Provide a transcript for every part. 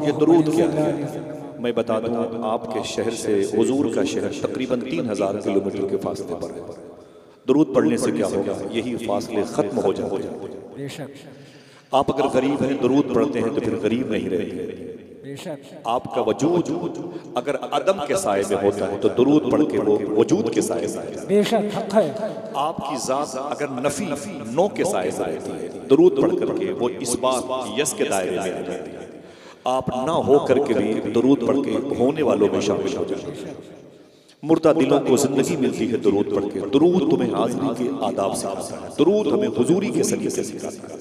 ये दुरूद क्या है? मैं बता दूं, आपके शहर से हुजूर का शहर तकरीबन 3000 किलोमीटर के फासले पर है। दुरूद पढ़ने से क्या होगा? यही फासले खत्म हो जाते हैं। आप अगर गरीब हैं, दुरूद पढ़ते हैं तो फिर गरीब नहीं रहते। आपका वजूद अगर अदम के साए में होता है तो दुरूद पढ़ के वो वजूद के साए में। बेशक हक है। आपकी जात अगर नफी नो के साए में रहती है, दुरूद पढ़ करके वो इस बात यस के दायरे में आ जाती है। आप ना हो करके भी दुरूद पढ़ के होने वालों में शामिल हो जाते हैं। मुर्दा दिलों को जिंदगी मिलती है दुरूद पढ़ के। दुरूद तुम्हें हाज़िरी के आदाब सिखाता है। दुरूद हमें हुजूरी के सलीके से सिखाता है।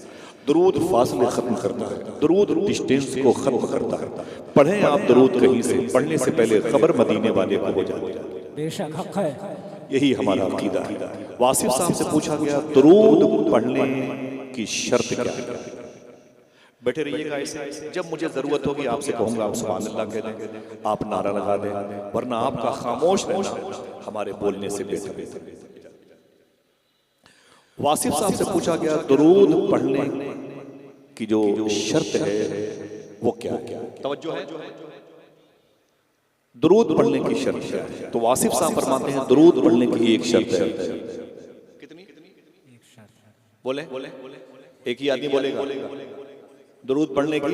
दुरूद फासले खत्म करता है। दुरूद डिस्टेंस को खत्म करता है। पढ़ें आप दुरूद कहीं से, पढ़ने से पहले खबर मदीने वाले को हो जाती है। बेशक हक है। यही हमारा अकीदा है। वासिफ साहब से पूछा गया दुरूद पढ़ने की शर्त क्या है? बैठे रहिएगा ऐसे, जब मुझे जरूरत होगी आपसे कहूंगा आप सुभान अल्लाह कह दें, आप नारा लगा दें, वरना आपका खामोश रहना हमारे बोलने से बेहतर है। वासिफ साहब से पूछा गया दुरूद पढ़ने की जो शर्त है वो क्या क्या? तवज्जो है। दुरूद पढ़ने की शर्त क्या है? तो वासिफ साहब फरमाते हैं दुरूद पढ़ने की एक शर्त है। कितनी? बोले एक ही आदमी बोलेगा। दुरूद पढ़ने की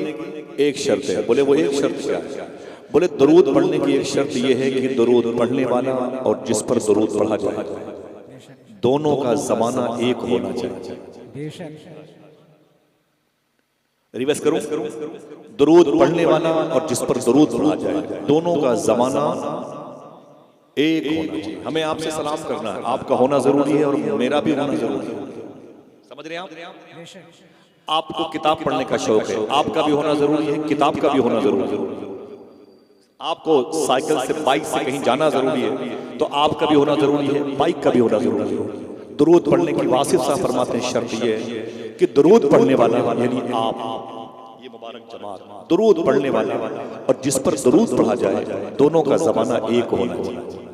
एक शर्त है। बोले वो एक शर्त क्या है? बोले दुरूद पढ़ने की एक शर्त ये है कि दुरूद पढ़ने वाला और जिस पर दुरूद पढ़ा जाए दोनों का जमाना एक होना चाहिए। रिवर्स करूं, दुरूद पढ़ने वाला और जिस पर दुरूद पढ़ा जाए दोनों का जमाना एक होना चाहिए। हमें आपसे सलाम करना है, आपका होना जरूरी है और मेरा भी होना जरूरी है। समझ रहे हैं आप? आपको किताब पढ़ने का शौक है, आपका भी होना जरूरी है, किताब का भी होना जरूरी है। आपको साइकिल से बाइक से कहीं जाना जरूरी है तो आपका भी होना जरूरी है, बाइक का भी होना जरूरी है। दुरूद पढ़ने की वासिफ साहब फरमाते हैं शर्त ये है कि दुरूद पढ़ने वाला यानी आप, ये मुबारक जमात, दुरूद पढ़ने वाला और जिस पर दुरूद पढ़ा जाए दोनों का जमाना एक होना चाहिए,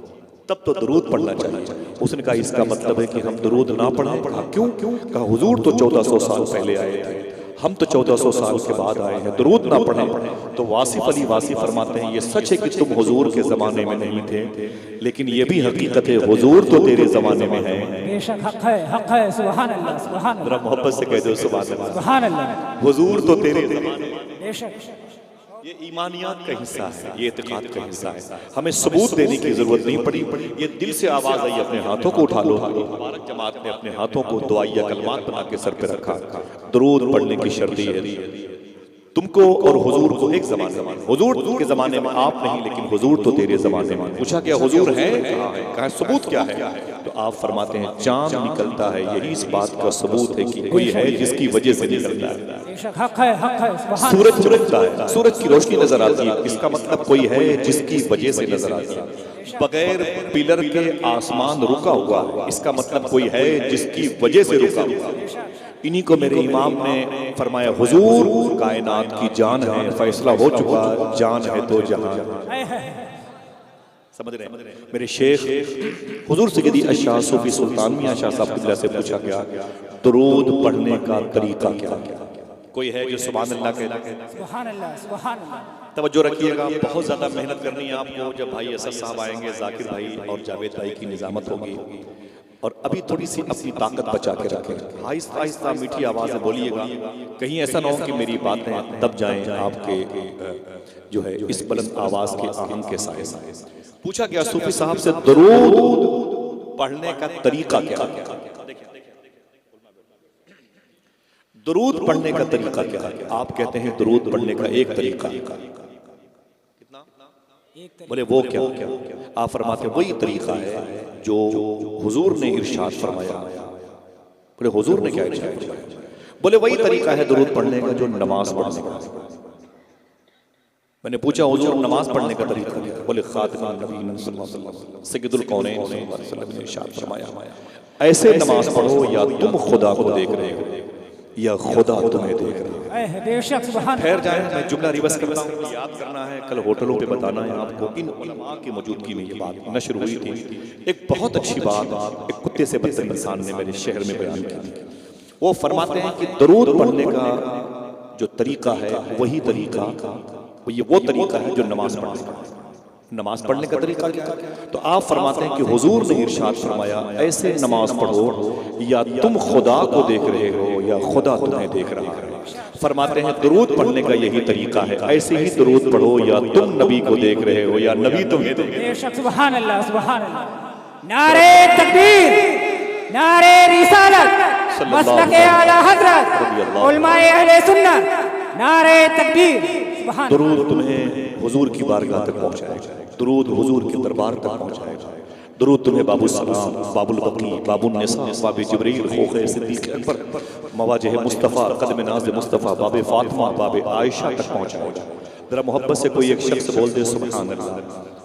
तब तो दुरूद पढ़ना चाहिए। उसने कहा इसका मतलब है कि हम दुरूद ना पढ़ें। क्यों? कहा हुजूर तो 1400 साल पहले आए थे, हम तो 1400 साल के बाद आए हैं, दुरूद ना पढ़ें। तो वासिफ अली वासिफ फरमाते हैं ये सच है कि तुम हुजूर के जमाने में नहीं थे, लेकिन ये भी हकीकत है हुजूर तो तेरे जमाने में है। बेशक हक है, हक है। सुभान अल्लाह, सुभान अल्लाह। जरा मोहब्बत से कह दो सुभान अल्लाह, सुभान अल्लाह। हुजूर तो तेरे जमाने में। बेशक ये ईमानियात का हिस्सा है, ये इत्तेकाद का हिस्सा है। हमें सबूत देने की जरूरत नहीं पड़ी। ये दिल से आवाज आई, अपने हाथों को उठा लो। मुबारक जमात ने अपने हाथों को दुआया कलमात बना के सर पे रखा। दुरूद पढ़ने की शर्त है तुमको और हुजूर को एक जमाने में, हुजूर के जमाने में आप नहीं लेकिन हुजूर तो तेरे जमाने में। पूछा क्या हुजूर है? कहाँ है? कहा सबूत क्या है? तो आप फरमाते हैं चांद निकलता है, यही इस बात का सबूत है कि कोई है जिसकी वजह से निकलता है। सूरज चमकता है, सूरज की रोशनी नजर आती है, इसका मतलब कोई है जिसकी वजह से नजर आती है। बगैर पिलर के आसमान रुका हुआ, इसका मतलब कोई है जिसकी वजह से रुका हुआ। इन्हीं को मेरे इमाम ने फरमाया हुजूर कायनात की जान है, फैसला हो चुका, जान है तो जहां। समझ रहे हैं? मेरे शेख हुजूर सैयदी अशाह सूफी सुल्तान मियां शाह साहब किबला से पूछा गया दुरूद पढ़ने का तरीका क्या? कोई है जो सुभान अल्लाह कहता है? सुभान अल्लाह, सुभान अल्लाह। तवज्जो रखिएगा, बहुत ज्यादा मेहनत करनी है आपको। जब भाई असद साहब आएंगे, जाकिर भाई और जावेद भाई की निजामत होगी, और अभी थोड़ी सी अपनी ताकत बचा के रखें। आहिस्ता आहिस्ता मीठी आवाज में बोलिएगा, कहीं ऐसा ना हो कि मेरी बातें दब जाएं आपके जो है इस बुलंद आवाज के आहंग के साए। पूछा गया सूफी साहब से दुरूद पढ़ने का तरीका क्या? दुरूद पढ़ने का तरीका क्या है? आप कहते हैं दुरूद पढ़ने का एक तरीका। बोले वो क्या? आप फरमाते वही तरीका है जो हुजूर ने इरशाद फरमाया। बोले हुजूर ने क्या इरशाद फरमाया? बोले वही तरीका है दुरूद पढ़ने का जो नमाज पढ़ने का। मैंने पूछा हुजूर नमाज पढ़ने का तरीका क्या? बोले खातिमुन नबीय्यीन सल्लल्लाहु अलैहि वसल्लम सय्यदुल कौनैन सल्लल्लाहु अलैहि वसल्लम ने इरशाद फरमाया ऐसे नमाज पढ़ो या तुम खुदा को देख रहे हो या खुदा तुम्हें देख रहा है। ठहर जाए, मैं जुमला रिवर्स करता हूँ, याद करना है, कल होटलों पे बताना है आपको। इन उलमा की मौजूदगी में ये बात नशर हुई थी। एक बहुत अच्छी बात एक कुत्ते से बदतर इंसान ने मेरे शहर में बयान की थी। वो फरमाते हैं कि दुरूद पढ़ने का जो तरीका है वही तरीका ये वो तरीका है जो नमाज पढ़ने का है। नमाज पढ़ने का तरीका क्या है? तो आप फरमाते हैं कि हुजूर ने इरशाद फरमाया, ऐसे नमाज पढ़ो या तुम खुदा को देख रहे हो या खुदा तुम्हें देख रहा है। फरमाते हैं दुरूद पढ़ने का यही तरीका है, ऐसे ही दुरूद पढ़ो या तुम नबी को देख रहे हो या नबी तुम्हें देख रहे हो। सुभान अल्लाह, सुभान अल्लाह। नारे तकबीर, नारे रिसालत, मसलके आला हजरत, उलमाए अहले सुन्नत, नारे तकबीर। सुभान दुरूद तुम्हें हुजूर की बारगाह तक पहुंचाएगा, दुरूद हुजूर के दरबार तक पहुंचाएगा। दुरूद तुम्हें बाबुल सलाम, बाबुल बकी, बाबुल निसा, बाबे जिब्रील, खोखे सिद्दीक अकबर, मवाजिह मुस्तफ़ा, कदम नाज़ मुस्तफ़ा, बाबे फातिमा, बाबे आयशा तक पहुंचाएगा। जरा मोहब्बत से कोई एक शख्स बोल दे सुभान अल्लाह।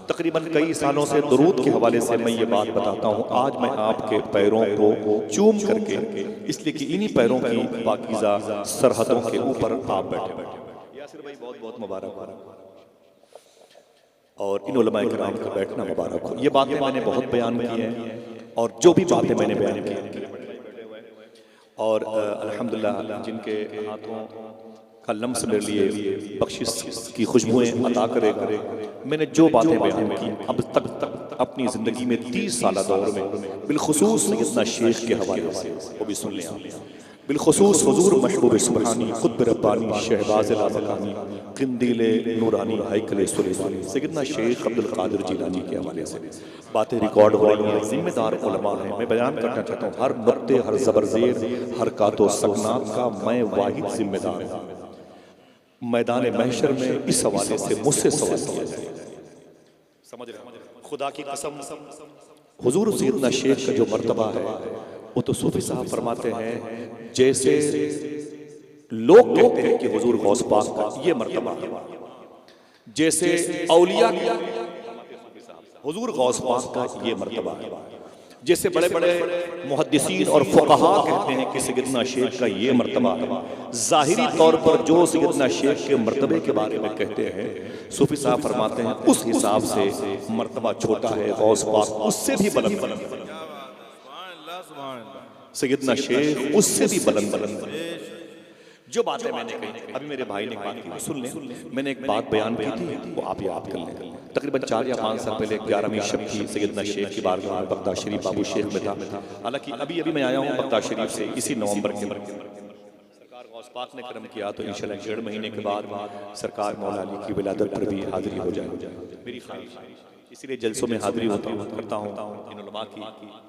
तकरीबन कई सालों से दुरूद के हवाले से मैं ये बात बताता हूँ। आज मैं आपके पैरों को चूम करके, इसलिए कि इन्हीं पैरों की पाकीज़ा सरहदों के ऊपर आप बैठे बैठे। यासिर भाई बहुत बहुत मुबारक और इन उलमाए किराम का बैठना मुबारक हो। ये बातें मैंने बहुत बयान की हैं और जो भी बातें मैंने बयान की और अल्हम्दुलिल्लाह जिनके हाथों का लम्स मेरे लिए बख्शिश की खुशबुएं अता करेगा। मैंने जो बातें बयान की अब तक अपनी ज़िंदगी में 30 साल दौर में बिलखुसूस सैयदना शेख के हवाले से वो भी सुन लें। बिलखुसूस हुजूर महबूब सुब्हानी, खुद रब्बानी, शहबाज़ लाज़कानी, क़िंदीले नूरानी, हैकले सुलेमानी, सैयदना शेख अब्दुल कादिर जिलानी के हवाले से बातें रिकॉर्ड हो रही हैं। जिम्मेदार उलमा हैं। मैं बयान करना चाहता हूँ, हर नुक्ते, हर ज़बरज़ेर, हर कातो सकनात का मैं वाहिद जिम्मेदार हूँ। मैदान महशर में इस हवाले से मुझसे सवाल किया जाए। समझ रहे हैं? खुदा की कसम, हुजूर सैयदना शेख का जो मर्तबा है वो तो सूफी साहब फरमाते हैं, जैसे लोग कहते हैं कि हुजूर गौस पाक का ये मर्तबा है, जैसे औलिया हुजूर गौस पाक का ये मर्तबा है, जैसे बड़े बड़े मुहद्दिसीन और फुक़हा कहते हैं कि सैयदना शेख का ये मर्तबा है। ज़ाहिरी तौर पर जो सैयदना शेख के मर्तबे के बारे में कहते हैं, सूफी साहब फरमाते हैं उस हिसाब से मर्तबा छोटा है। गौस पाक उससे भी बुलंद, सैयदना शेख उससे भी बुलंद। जो बातें मैंने कही, अभी मेरे भाई ने बात की, सुन लें। मैंने एक बात बयान की थी, वो आप याद कर लें। तकरीबन 4 या 5 साल पहले 11वीं शब की सैयदना शेख की बारगाह में बगदाद शरीफ बाबू शेख में था। हालांकि अभी मैं आया हूँ बगदाद शरीफ से इसी नवंबर के। सरकार गौस पाक ने करम किया तो इंशाल्लाह 1.5 महीने के बाद सरकार मौला अली की विलादत पर भी हाजिरी हो जाए, मेरी ख्वाहिश। इसीलिए जलसों में हाजिरी करता हूँ, इन उलमा की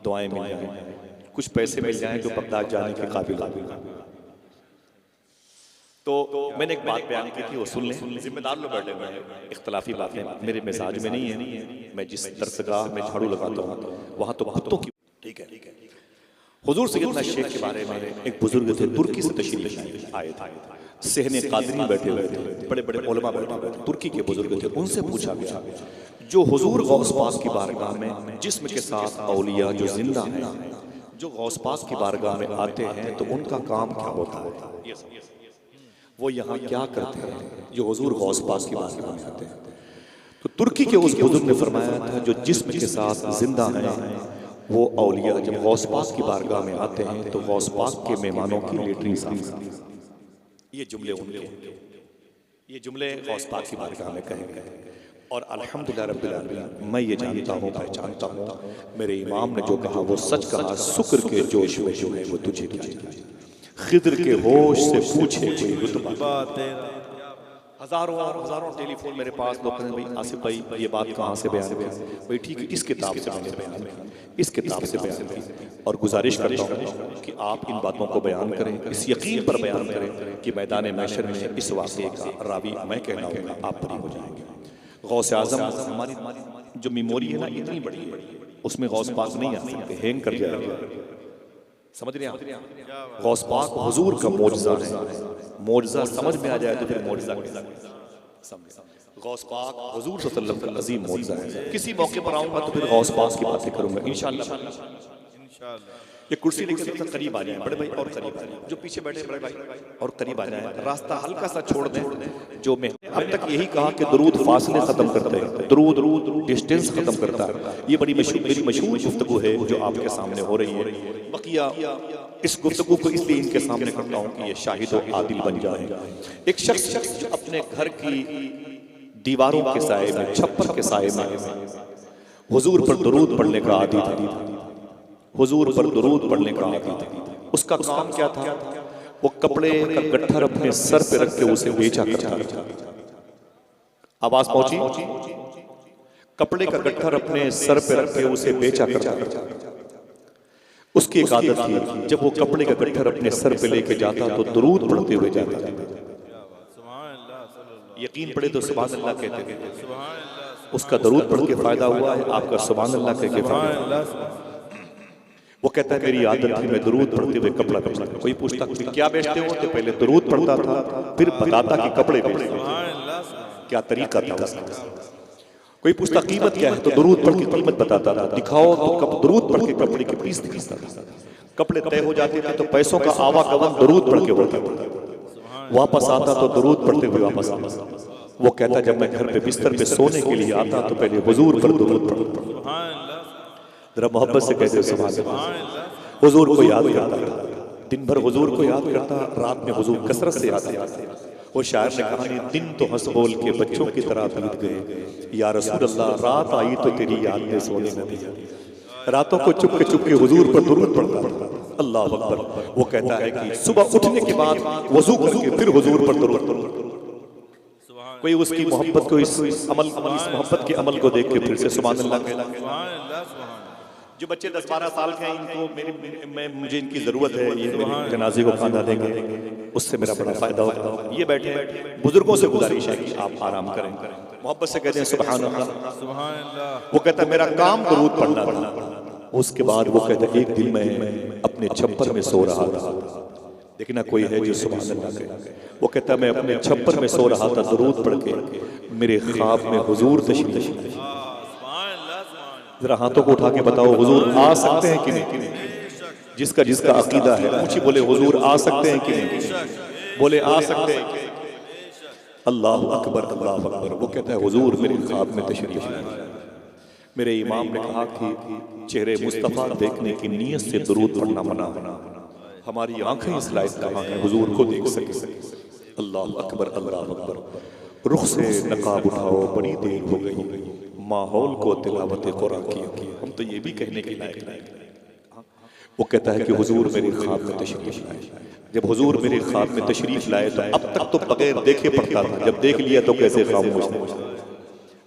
दुआएं मिल जाएं, कुछ पैसे मिल जाएं जो बगदाद जाने के काबिल हैं। तो मैंने एक बात बयान की थी, वो सुन लें। जिम्मेदार लोग बैठे हुए हैं, इख्तलाफी बातें मेरे मिजाज में नहीं है। मैं जिस दरसगाह में झाड़ू लगाता हूँ वहाँ तो कुत्तों की, ठीक है। हुजूर सैयदना शेख के बारे में एक बुजुर्ग थे, तुर्की से तशरीफ आए थे, सहने कादरी बैठे हुए थे, बड़े बड़े उलमा बैठे हुए थे, तुर्की के बुजुर्ग थे। उनसे पूछा गया, जो हुजूर गौस पाक की बारगाह में जिस्म के साथ औलिया जो जिंदा हैं, जो गौस पाक की बारगाह में आते हैं तो उनका काम क्या होता है, वो यहाँ क्या करते हैं जो हुजूर गौस पाक की बारगाह में आते हैं। तो तुर्की के उस बुजुर्ग ने फरमाया था, जो जिस्म के साथ जिंदा हैं वो औलिया जब गौस पाक की बारगाह में आते हैं तो गौस पाक के मेहमानों की लेटरिन साफ करते हैं। ये जुमले उनके, ये जुमले गौस पाक की बारगाह में कहे गए। और अल्हम्दुलिल्लाह रब्बिल आलमीन, मैं ये जानता हूँ, पहचानता हूँ, मेरे इमाम ने जो कहा वो सच कहा। शुक्र के जोश में जो है वो तुझे चाहिए, खिद्र के होश से पूछे कोई रुतबा। हजारों टेलीफोन मेरे पास लोग कहते हैं, भाई आसिफ भाई ये बात कहाँ से बयान की? भाई ठीक है, इस किताब से मैंने बयान की, इस किताब से बयान की। और गुजारिश करता हूँ कि आप इन बातों को बयान करें, इस यकीन पर बयान करें कि मैदान महशर में इस वाक़े का रावी मैं कहलाऊंगा, आप बरी हो जाएंगे। गौस आज़म, हमारी जो मेमोरी है ना इतनी बड़ी है, उसमें गौस पाक नहीं आ सकते, हैंग कर जाएगा। समझ रहे हैं? गौस पाक हुजूर का मौजज़ा है। मौजज़ा समझ में आ जाए तो फिर मौजज़ा गौस पाक हुजूर सल्लल्लाहु अलैहि वसल्लम का अजीम मौजज़ा है। किसी मौके पर आऊंगा तो फिर गौस पाक की बातें करूंगा इंशाअल्लाह। ये कुर्सी लेकर तो करीब आ जाए बड़े भाई, और करीब आ जाए, जो पीछे बैठे बड़े भाई और करीब आ जाए, रास्ता हल्का सा छोड़ दें। जो मैं अब तक यही कहा कि दुरूद फासले खत्म करते हैं, दुरूद डिस्टेंस खत्म करता है। ये बड़ी मेरी मशहूर गुफ्तगू है जो आपके सामने हो रही है। बकिया इस गुफ्तगू को इसलिए इनके सामने करता हूँ कि ये शाहिद और आदिल बन जाए। एक शख्स जो अपने घर की दीवारों के साए में, छप्पर के साए में हुजूर पर दरूद पढ़ने का आदी था, हुजूर पर दरूद पढ़ने का आदी था। उसका काम क्या था? वो कपड़े का गट्ठर अपने सर पे रख के उसे बेचा करता था। आवाज पहुंची? कपड़े का गट्ठर अपने सर पे रख के उसे बेचा करता था। उसकी एक आदत थी, जब वो कपड़े का गट्ठर अपने सर पे लेके जाता तो दरूद पढ़ते हुए जाता था। यकीन पड़े तो सुभान अल्लाह कहते थे। उसका दरूद पढ़ के फायदा हुआ है, आपका सुभान अल्लाह कह के फायदा। वो कहता है मेरी आदत थी मैं दरूद पढ़ते हुए कपड़ा बेचता। कोई पूछता क्या बेचते हो, तो पहले दरूद पढ़ता था, फिर बताता कि कपड़े बेचता। क्या तरीका था उसका? कोई पूछता कीमत क्या है, तो दरूद पढ़ के कीमत बताता था। दिखाओ तो दरूद पढ़ के कपड़े के पीस दिखाता था। कपड़े तय हो जाते थे तो पैसों का आवागमन दरूद पढ़ के होता था। वापस आता तो दरूद पढ़ते हुए वापस आता। वो कहता जब मैं घर पे बिस्तर पे सोने के लिए आता तो पहले हुजूर पर दरूद पढ़ता। जरा मोहब्बत से कहते सुभान अल्लाह। हुजूर को याद करता था, दिन भर हुजूर को याद करता, रात में हुजूर कसरत से आते। वो शायर ने कहा दिन तो हंस बोल के बच्चों की तरह बीत गए, या रसूल अल्लाह रात आई तो तेरी याद में सोने न दिया। रातों को चुप के हुजूर पर दरूद पढ़ता था। अल्लाह अकबर। वो कहता है कि सुबह उठने के बाद वजू करके फिर हुजूर पर दरूद पढ़ता। कोई उसकी मोहब्बत को इस मोहब्बत के अमल को देख के फिर से सुभान अल्लाह कहता। जो बच्चे 10-12 साल के हैं इनको मुझे इनकी जरूरत है, ये मेरे जनाजे को खाना देंगे, उससे मेरा बड़ा फायदा होगा। ये बैठे बुजुर्गों से गुजारिश है कि आप आराम करें, मोहब्बत से कहते हैं सुभान अल्लाह। वो कहता है मेरा काम दरूद पढ़ना था। उसके बाद वो कहता है एक दिन मैं अपने छप्पर में सो रहा था, देखना कोई है जो सुभान अल्लाह कहे। वो कहता है मैं अपने छप्पर में सो रहा था दरूद पढ़ के, मेरे ख्वाब में हुजूर तशरीफ लाए। जरा हाथों को उठा के बताओ हुजूर आ सकते हैं कि नहीं? जिसका जिसका अकीदा है ऊंची बोले हुजूर आ सकते हैं कि नहीं? बोले आ सकते हैं। अल्लाह अकबर अल्लाह अकबर। वो कहता है हुजूर मेरे ख्वाब में तशरीफ लाए। मेरे इमाम ने कहा कि चेहरे मुस्तफा देखने की नीयत से दरूद पढ़ना मना। हमारी आंखें इस लायक कहाँ हैं हुजूर को देख सके। अल्लाह अकबर अल्लाह अकबर। रुख से नकाब उठाओ बड़ी देर हो गई, माहौल को तिलावत कुरान की। हम तो ये भी कहने के लायक नहीं। वो कहता है कि हुजूर मेरे ख्वाब में तशरीफ लाए। जब हुजूर मेरे ख्वाब में तशरीफ लाए तो अब तक तो बगैर देखे पढ़ता था, जब देख लिया तो कैसे खामोश।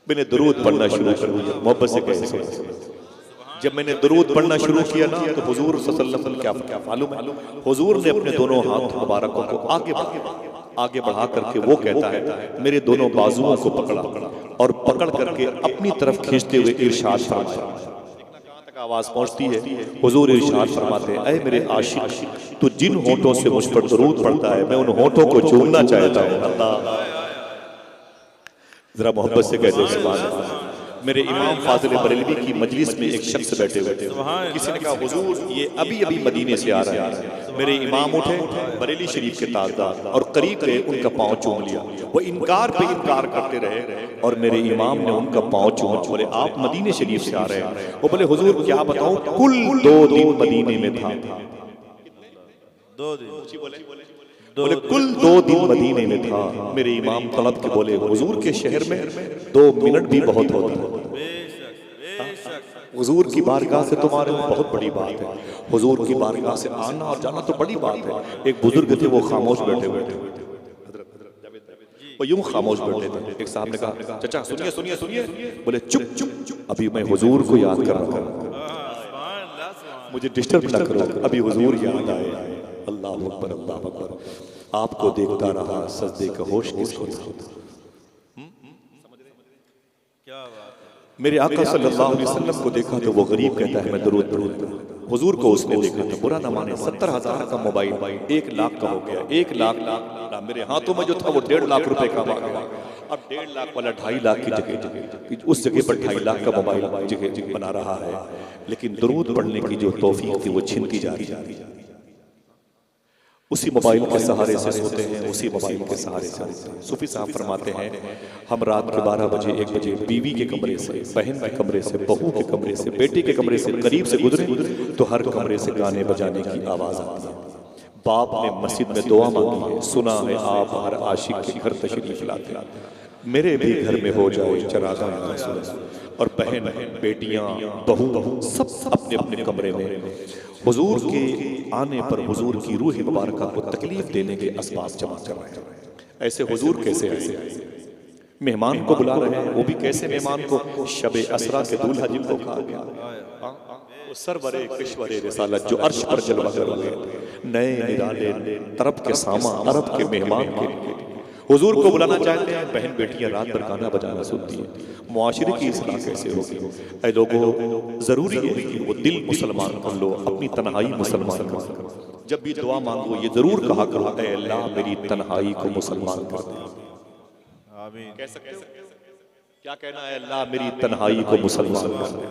मैंने दरूद पढ़ना शुरू कर दिया, मोहब्बत से कैसे। जब मैंने दरूद पढ़ना शुरू किया ना तो हुजूर सल्लल्लाहु अलैहि वसल्लम क्या मालूम है, हुजूर ने अपने दोनों हाथ मुबारकों को आगे बढ़ा करके वो कहता है मेरे दोनों बाजुओं को पकड़ा और पकड़ करके अपनी तरफ खींचते हुए इरशाद फरमाया। कहां तक आवाज पहुंचती है? हुजूर इरशाद फरमाते हैं ऐ मेरे आशिक तू जिन होठों से मुझ पर दरूद पढ़ता है मैं उन होठों को चूमना चाहता हूं। अल्लाह। जरा मोहब्बत से कहते सुभान अल्लाह। मेरे इमाम फाजिल बरेलवी की मजलिस में एक शख्स बैठे हुए थे। किसी ने कहा हुजूर ये अभी मदीने से आ रहा है। मेरे इमाम उठे, बरेली शरीफ के ताजदार, और करीब गए उनका पांव चूम लिया। वो इनकार पे इनकार करते रहे और मेरे इमाम ने उनका पांव चूमा। बोले आप मदीने शरीफ से आ रहे हैं? वो बोले हुजूर क्या बताऊं कुल 2 दिन मदीने में था। 2 दिन बोले कुल 2 दिन मदीने में था। मेरे इमाम तलब के बोले हुजूर के शहर में 2 मिनट भी बहुत होता है। हुजूर की बारगाह से तुम्हारे बहुत बड़ी बात है। हुजूर की बारगाह से आना और जाना तो बड़ी बात है। एक बुजुर्ग थे वो खामोश बैठे हुए थे, वो यूं खामोश बैठे थे। एक साहब ने कहा चाचा सुनिए सुनिए सुनिए। बोले चुप चुप अभी मैं हुजूर को याद कर रहा हूं, मुझे डिस्टर्ब ना करो, अभी हुजूर याद आए। अल्लाह अकबर अल्लाह अकबर। आपको देखता रहा सजदे का होश किसको था? मेरे आका सल्लल्लाहु अलैहि वसल्लम को देखा तो वो गरीब कहता है मैं दरूद पढ़ूंगा। हुजूर को उसने देखा था, बुरा न माने 70,000 का मोबाइल 1 लाख का हो गया। 1 लाख मेरे हाथों में जो था वो 1.5 लाख रुपए का आ गया। अब 1.5 लाख वाला 2.5 लाख की जगह उस जगह पर 2.5 लाख का मोबाइल जगह बना रहा है। लेकिन दरूद पढ़ने की जो तौफीक थी वो छीनती जा रही है। उसी मोबाइल के सहारे से सोते हैं, उसी मोबाइल के सहारे से। सूफी साहब फरमाते हैं हम रात के 12 बजे 1 बजे बीवी के कमरे से, बहन के कमरे से, बहू के कमरे से, बेटे के कमरे से करीब से गुजरे तो हर कमरे से गाने बजाने की आवाज आती है। बाप ने मस्जिद में दुआ मांगी है, सुना है आप हर आशिक के घर तशरीफ लाते। मेरे भी घर में हो जाए चरागा या रसूल अल्लाह। और बहन बेटियां बहू सब अपने अपने कमरे में हुजूर के आने पर हुजूर की रूह मुबारक को तकलीफ देने के असबाब जमा कर रहे हैं। ऐसे हुजूर कैसे आए? मेहमान को बुला रहे हैं, वो भी कैसे मेहमान को? शबे असरा के दूल्हा जिनको कहा गया, वो सरवरे किश्वरे रिसालत जो अर्श पर जलवा कर रहे नए निराले तरफ के सामा अरब के मेहमान के लिए हुजूर को बुलाना चाहते हैं। बहन बेटियां रात भर गाना बजाना सुनती है। मुआशरे की इस्लाह कैसे होगी? ऐ लोगों, जरूरी है कि वो दिल मुसलमान कर लो, अपनी तन्हाई मुसलमान कर लो। जब भी दुआ मांगो ये जरूर कहा करो, ऐ अल्लाह मेरी तन्हाई को मुसलमान कर दे। आमीन। कह सकते हो? क्या कहना है? अल्लाह मेरी तन्हाई को मुसलमान कर दे।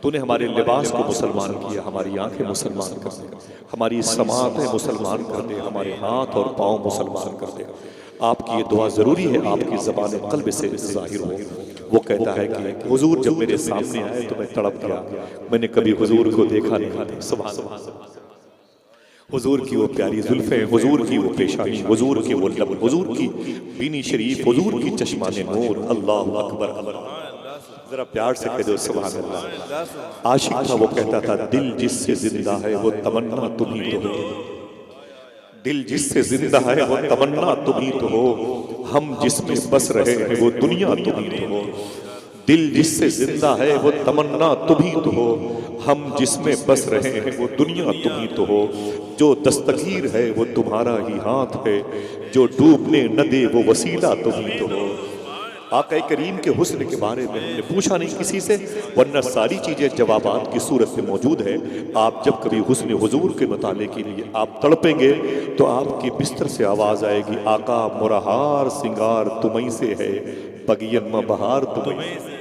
तूने हमारे लिबास को मुसलमान किया, हमारी आंखें मुसलमान कर दे, हमारी समातें मुसलमान कर दे, हमारे हाथ और पांव मुसलमान कर दे। आपकी ये दुआ जरूरी है, आपकी ज़बान क़ल्ब से ज़ाहिर हो। वो कहता है कि हुजूर जब मेरे सामने आए तो मैं तड़प गया, मैंने कभी हुजूर को देखा नहीं था। सुभान अल्लाह। हुजूर की वो प्यारी जुल्फे, हुजूर की वो पेशानी, हुजूर के वो लब, हुजूर की बीनी शरीफ, हुजूर की चश्माने नूर। अल्लाह अकबर अल्लाह। जरा प्यार से कह दो सुभान अल्लाह। आशिक था, वो कहता था दिल जिससे जिंदा है वो तमन्ना तुम ही तो हो। दिल जिससे जिंदा है वो तमन्ना तुम ही तो हो। हम जिसमें बस रहे हैं वो दुनिया तुम ही तो हो। दिल जिससे जिंदा है वो तमन्ना तुम ही तो हो। हम जिसमें बस रहे हैं वो दुनिया तुम ही तो हो। जो दस्तगीर है वो तुम्हारा ही हाथ है, जो डूबने न दे वो वसीला तुम ही तो हो। आका करीम के हुस्न के बारे में हमने पूछा नहीं किसी से, वरना सारी चीजें जवाबात की सूरत में मौजूद है। आप जब कभी हुस्न हुजूर के मुताले के लिए आप तड़पेंगे तो आपकी बिस्तर से आवाज आएगी, आका मुरहार सिंगार तुम्हीं से है, बगियन में बहार तुम्हीं से।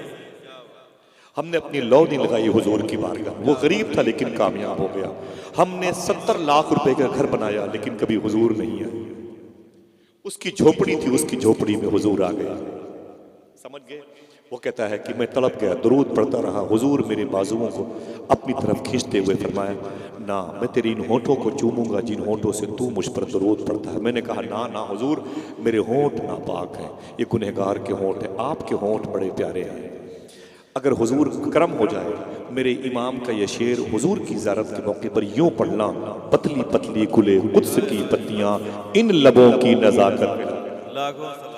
हमने अपनी लौ नहीं लगाई हुजूर की बारगाह। वो गरीब था लेकिन कामयाब हो गया। हमने 70 लाख रुपए का घर बनाया लेकिन कभी हुजूर नहीं आए। उसकी झोपड़ी थी, उसकी झोपड़ी में हुजूर आ गया। समझ गए? वो कहता है कि मैं तड़प गया, दरूद पढ़ता रहा। हुजूर मेरे बाजुओं को अपनी तरफ खींचते हुए फरमाया, ना मैं तेरी इन होठों को चूमूंगा जिन होठों से तू मुझ पर दरूद पढ़ता है। मैंने कहा ना ना हुजूर, मेरे होठ नापाक हैं, ये गुनहगार के होठ हैं, आपके होठ बड़े प्यारे हैं। अगर हुजूर करम हो जाए, मेरे इमाम का ये शेर हुजूर की ज़ियारत के मौके पर यूं पढ़ना, पतली पतली गुले कुद्स की पत्तियां इन लबों की नज़ाकत पे, लाखों सलाम,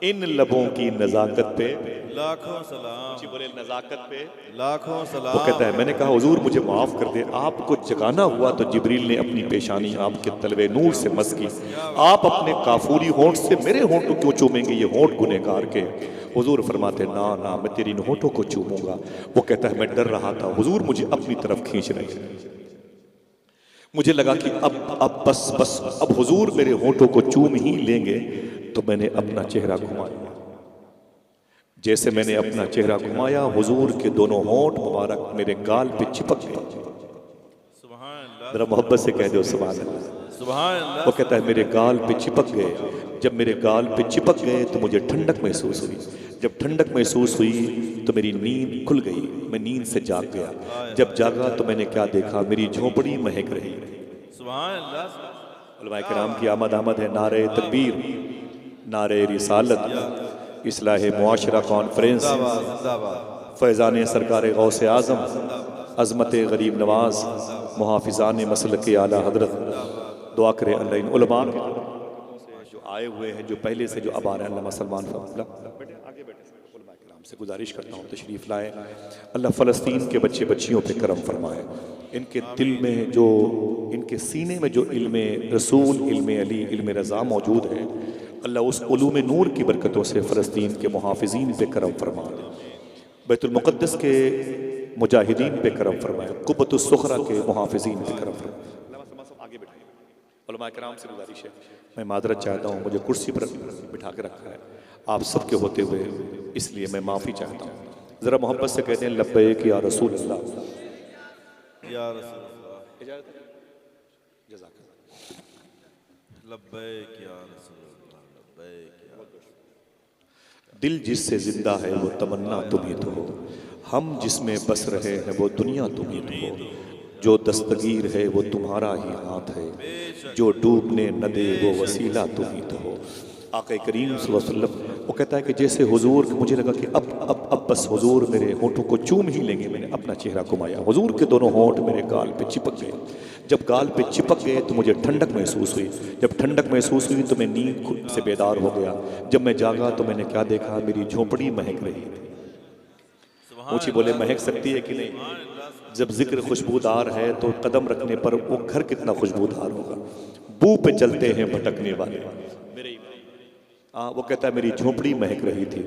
इन लबों की नज़ाकत पे, लाखों सलाम, बोले नज़ाकत पे लाखों सलाम। वो कहता है मैंने कहा हुजूर मुझे माफ कर दे। आपको जगाना हुआ तो जिब्रील ने अपनी पेशानी आपके तलवे नूर से मस की। आप अपने काफूरी होंठ से मेरे होंठ को क्यों चूमेंगे, ये होंठ गुनहगार के। हुजूर फरमाते ना ना मैं तेरी इन होठों को चूमूंगा। वो कहता है मैं डर रहा था, हुजूर मुझे अपनी तरफ खींच रहे थे। मुझे लगा कि अब बस अब हुजूर मेरे होठों को चूम ही लेंगे, तो मैंने अपना चेहरा घुमाया। जैसे मैंने अपना चेहरा घुमाया, हुजूर के दोनों होंठ मुबारक मेरे गाल पे चिपक गए। सुभान अल्लाह, जरा मोहब्बत से कह दो सुभान अल्लाह। सुभान अल्लाह। वो कहता है मेरे गाल पे चिपक गए। जब मेरे गाल पे चिपक गए तो मुझे ठंडक महसूस हुई। जब ठंडक महसूस हुई तो मेरी नींद खुल गई, मैं नींद से जाग गया। जब जागा तो मैंने क्या देखा, मेरी झोपड़ी महक रही। सुभान अल्लाह। उलमाए किराम की आमद है। नारे तकबीर, नारे रिसालत, इस्लाह मुआशरा कॉन्फ्रेंस, फैज़ान सरकार गौसे आज़म, अज़मत गरीब नवाज, मुहाफ़िज़ान मसलक आला हज़रत, दुआ करे अल्लाह इन उलमा जो आए हुए हैं, जो पहले से जो अब आ रहे हैं, अल्लाह सलमान आगे बैठे उलमा किराम से गुजारिश करता हूँ तशरीफ़ लाए। अल्लाह फ़लस्तीन के बच्चे बच्चियों पे करम फरमाए। इनके दिल में जो, इनके सीने में जो इल्म रसूल, इल्म अली, इल्म रज़ा मौजूद है, अल्लाह उस उलूम नूर की बरकतों से फ़लस्तीन के मुहाफ़िज़ीन पे करम फरमाए, बैतुल मुक़द्दस के मुजाहिदीन पे करम फरमाए, क़ुब्बतुस सुख़रा के मुहाफ़िज़ीन पे करम फरमाए। आगे बैठाइए। उलमा किराम से गुजारिश है, मैं मादरत चाहता हूँ, मुझे कुर्सी पर बिठा के रखा है आप सबके होते हुए, इसलिए मैं माफ़ी चाहता हूँ। ज़रा मोहब्बत से कहते हैं लब्बैक या रसूल अल्लाह, या रसूल अल्लाह, लब्बैक या रसूल अल्लाह, लब्बैक या रसूल। दिल जिससे जिंदा है वो तमन्ना तुम ही तो हो। हम जिसमें बस रहे हैं वो दुनिया तुम ही तो हो। जो दस्तगीर है वो तुम्हारा ही हाथ है, जो डूबने न दे वो वसीला तुम ही तो हो। आक़ा करीम सल्लल्लाहु अलैहि वसल्लम वो कहता है कि जैसे हुजूर, मुझे लगा कि अब बस हुजूर मेरे होठों को चूम ही लेंगे। मैंने अपना चेहरा घुमाया, हुजूर के दोनों होठ मेरे गाल पे चिपक गए। जब गाल पे चिपक गए तो मुझे ठंडक महसूस हुई। जब ठंडक महसूस हुई तो मैं नींद से बेदार हो गया। जब मैं जागा तो मैंने क्या देखा, मेरी झोपड़ी महक रही थी। ऊँची बोले महक सकती है कि नहीं? जब जिक्र खुशबूदार है तो कदम रखने पर वो घर कितना खुशबूदार होगा। बू पे चलते हैं भटकने वाले। वो कहता है मेरी झोपड़ी महक रही थी।